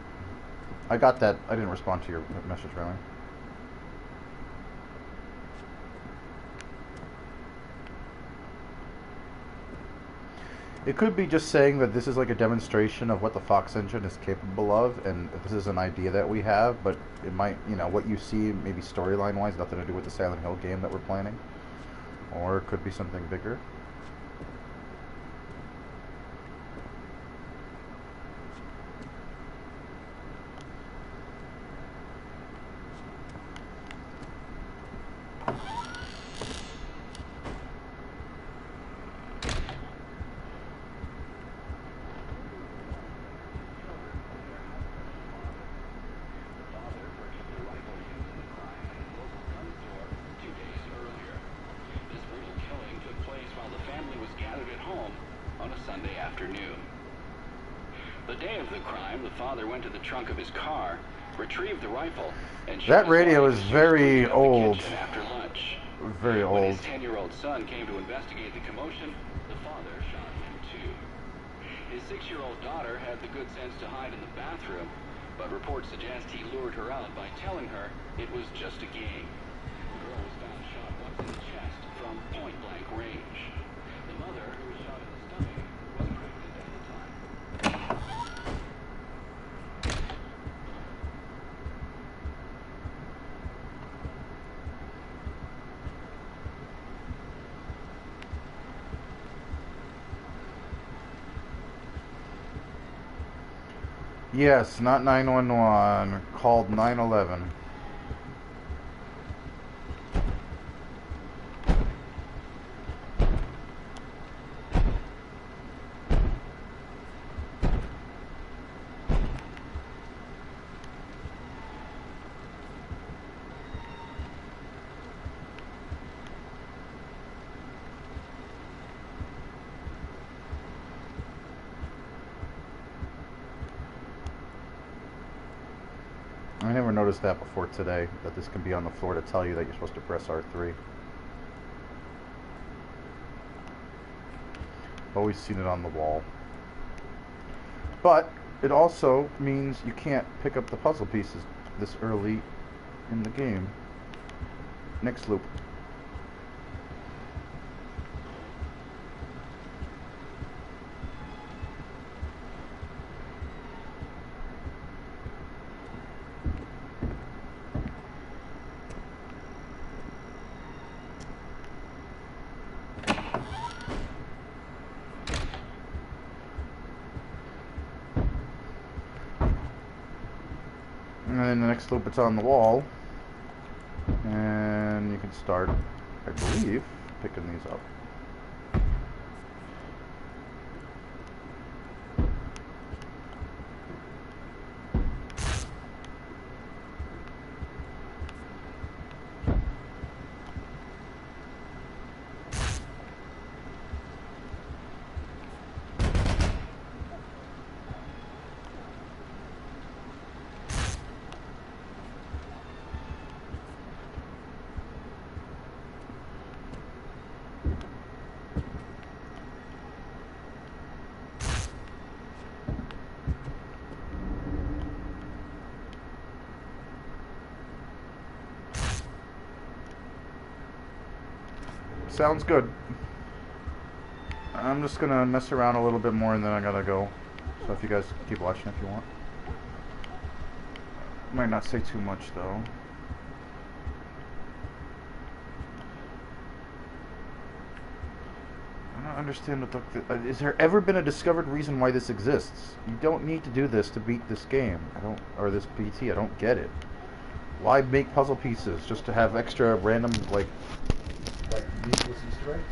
Speaker 1: I got that. I didn't respond to your message, really. It could be just saying that this is like a demonstration of what the Fox engine is capable of, and this is an idea that we have, but it might, you know, what you see, maybe storyline-wise, nothing to do with the Silent Hill game that we're planning. Or it could be something bigger. That radio is very old. Very old.
Speaker 4: When his 10-year-old son came to investigate the commotion, the father shot him too. His 6-year-old daughter had the good sense to hide in the bathroom, but reports suggest he lured her out by telling her it was just a game. The girl was found shot once in the chest from point-blank range. The mother, who was shot in the stomach, was pregnant at the time.
Speaker 1: Yes, not 911, called 911. I never noticed that before today, that this can be on the floor to tell you that you're supposed to press R3. Always seen it on the wall. But it also means you can't pick up the puzzle pieces this early in the game. Next loop. then the next loop it's on the wall. And you can start, I believe, picking these up. Sounds good. I'm just gonna mess around a little bit more and then I gotta go. So if you guys keep watching if you want. Might not say too much though. I don't understand what the... Is there ever been a discovered reason why this exists? You don't need to do this to beat this game. I don't... Or this PT. I don't get it. Why make puzzle pieces? Just to have extra random, like useless Easter eggs?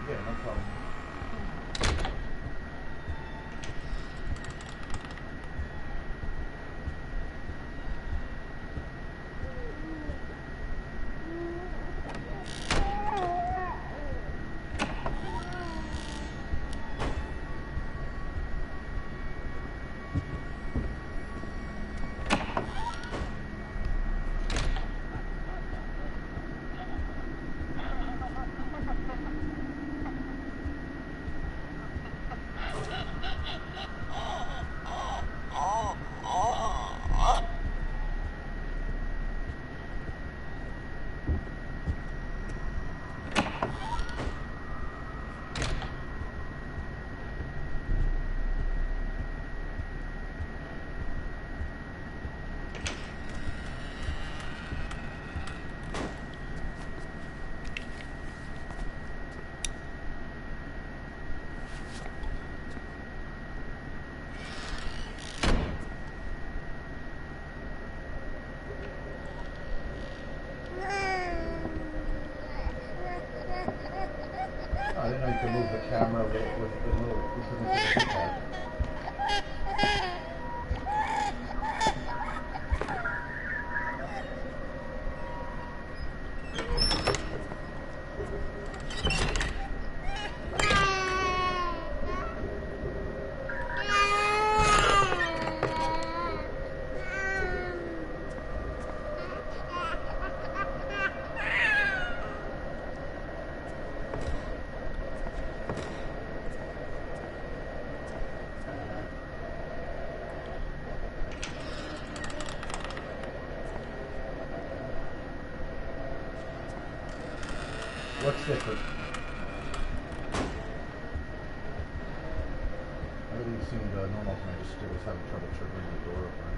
Speaker 1: Yeah, no problem. I didn't know you could move the camera with the keypad. What's different? Everything seemed normal to me, I just was having trouble triggering the door open.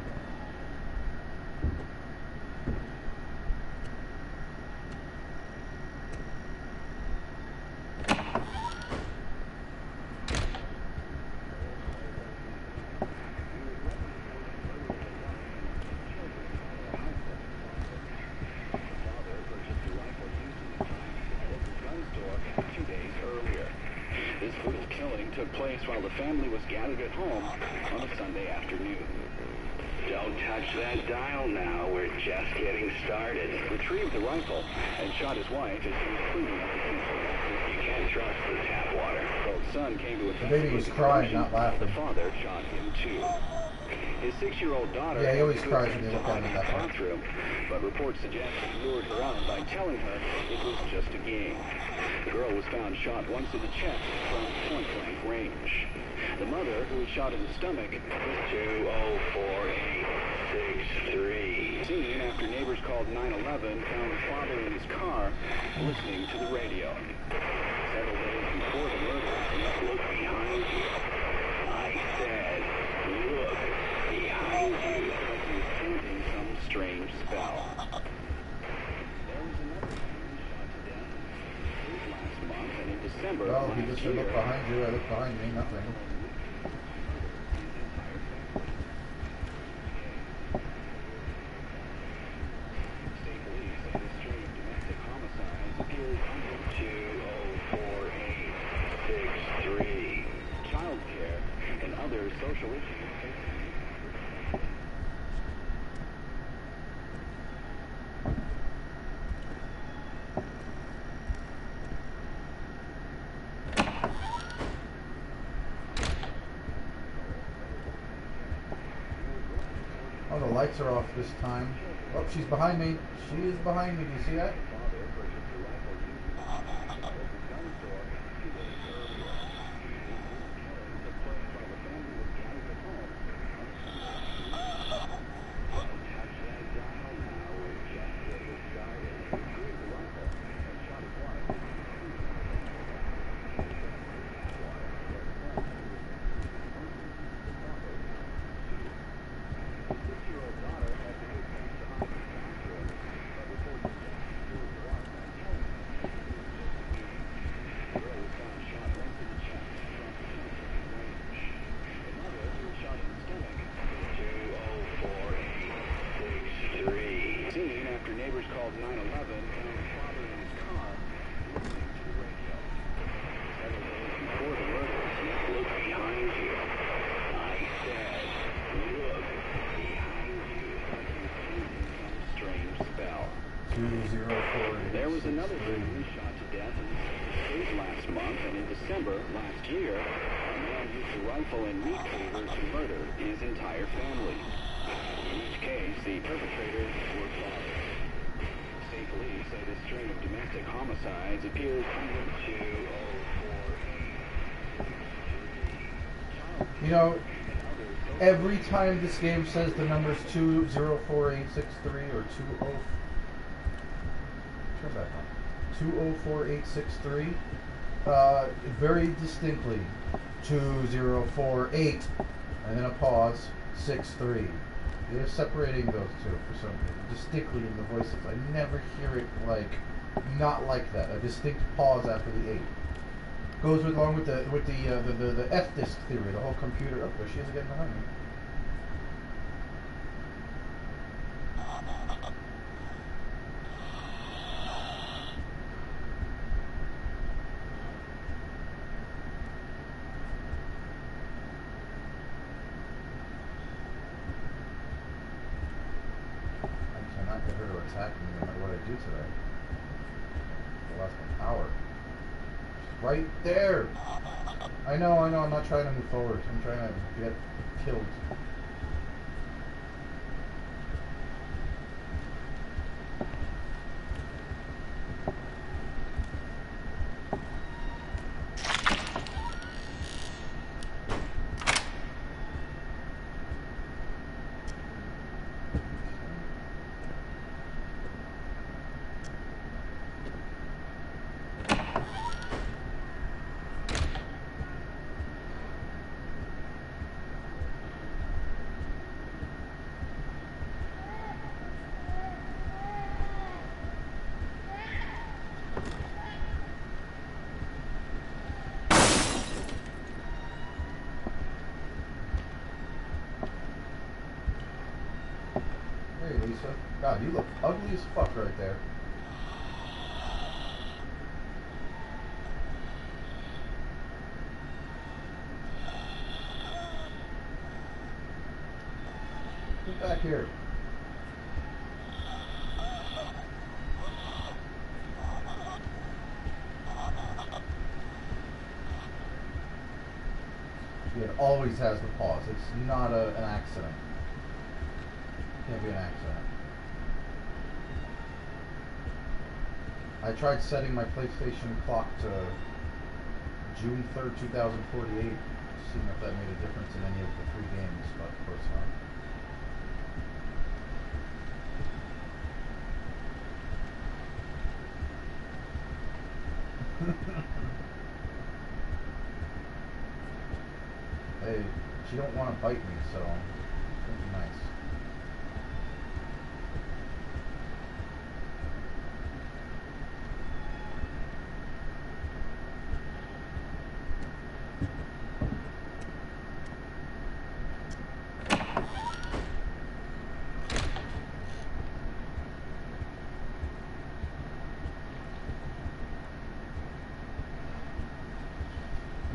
Speaker 4: This brutal killing took place while the family was gathered at home on a Sunday afternoon.
Speaker 2: Don't touch that dial now. We're just getting started.
Speaker 4: Retrieved the rifle and shot his wife as she was cleaning up the kitchen.
Speaker 2: You can't trust the tap water.
Speaker 4: Both son came to
Speaker 1: The baby was crying, not laughing.
Speaker 4: The father shot him too. His 6-year-old daughter
Speaker 1: Yeah, he always
Speaker 4: had
Speaker 1: cries when you look at him
Speaker 4: in
Speaker 1: at
Speaker 4: the
Speaker 1: that point.
Speaker 4: bathroom, but reports suggest he lured her out by telling her it was just a game. The girl was found shot once in the chest from point-blank range. The mother, who was shot in the stomach, was
Speaker 2: 204-863.
Speaker 4: seen after neighbors called 911, found the father in his car listening to the radio.
Speaker 2: Several days before the murder, look behind you. I said, look behind you. Like he's chanting some strange spell. There was another man shot to death last month, and in December
Speaker 1: Well, he
Speaker 2: last
Speaker 1: just
Speaker 2: year,
Speaker 1: said, look behind you. I look behind me, nothing.
Speaker 2: State police say the string of domestic homicides appears under 204863. Child care and other social issues.
Speaker 1: Oh, the lights are off this time. Oh, she's behind me. She is behind me. Do you see that? Seen after neighbors called 911 found the father in his car listening to the radio. Several days before the murder, look behind you. I said, look behind you. Like he's chanting some strange spell. 204.
Speaker 2: There was another family shot to death in the state last month, and in December last year, a man used a rifle and meat cleaver to murder his entire family. In each case, the perpetrators were fathers. State police say the string of domestic homicides appears under 204863.
Speaker 1: You know, every time this game says the numbers 204863 or 20... Turn back on. 204863, very distinctly 2048, and then a pause, 63. They're separating those two for some reason, distinctly in the voices. I never hear it not like that. A distinct pause after the 8 goes along with the F disk theory. The whole computer. Oh, there she is again behind me. Get her to attack me no matter what I do today. The last hour. She's right there! I know, I'm not trying to move forward. I'm trying to get killed. Hey Lisa. God, you look ugly as fuck right there. Get back here. It always has the pause. It's not an accident. Can't be an accident. I tried setting my PlayStation clock to June 3rd, 2048, seeing if that made a difference in any of the 3 games, but of course not. she don't want to bite me, so it's gonna be nice.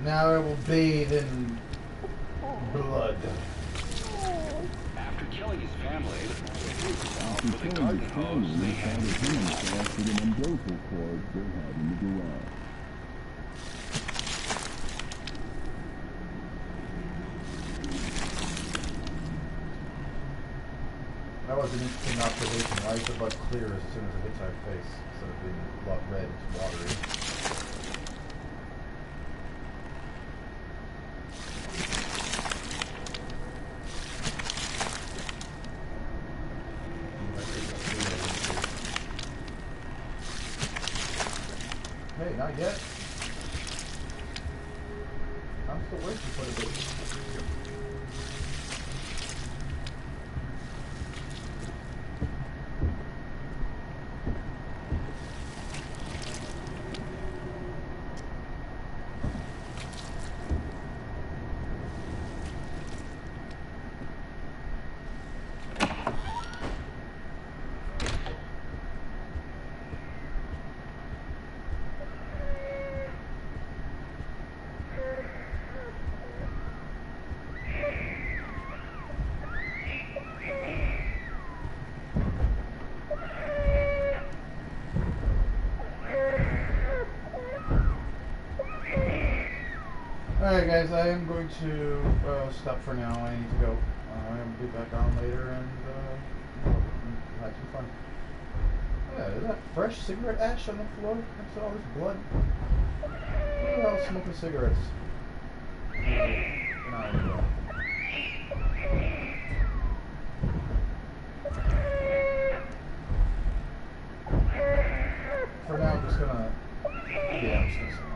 Speaker 1: Now I will bathe in blood.
Speaker 4: After killing his family, the father threw himself with a garden hose they had.
Speaker 1: That was an interesting observation. Why is the blood clear as soon as it hits our face instead of being blood red, it's watery? Hey, not yet. I'm still waiting for the baby. Alright guys, I am going to stop for now. I need to go. I'll be back on later and have some fun. Yeah, is that fresh cigarette ash on the floor next to all this blood? Who the hell smoking cigarettes? Not anymore. For now, I'm just gonna... Yeah, I'm just gonna...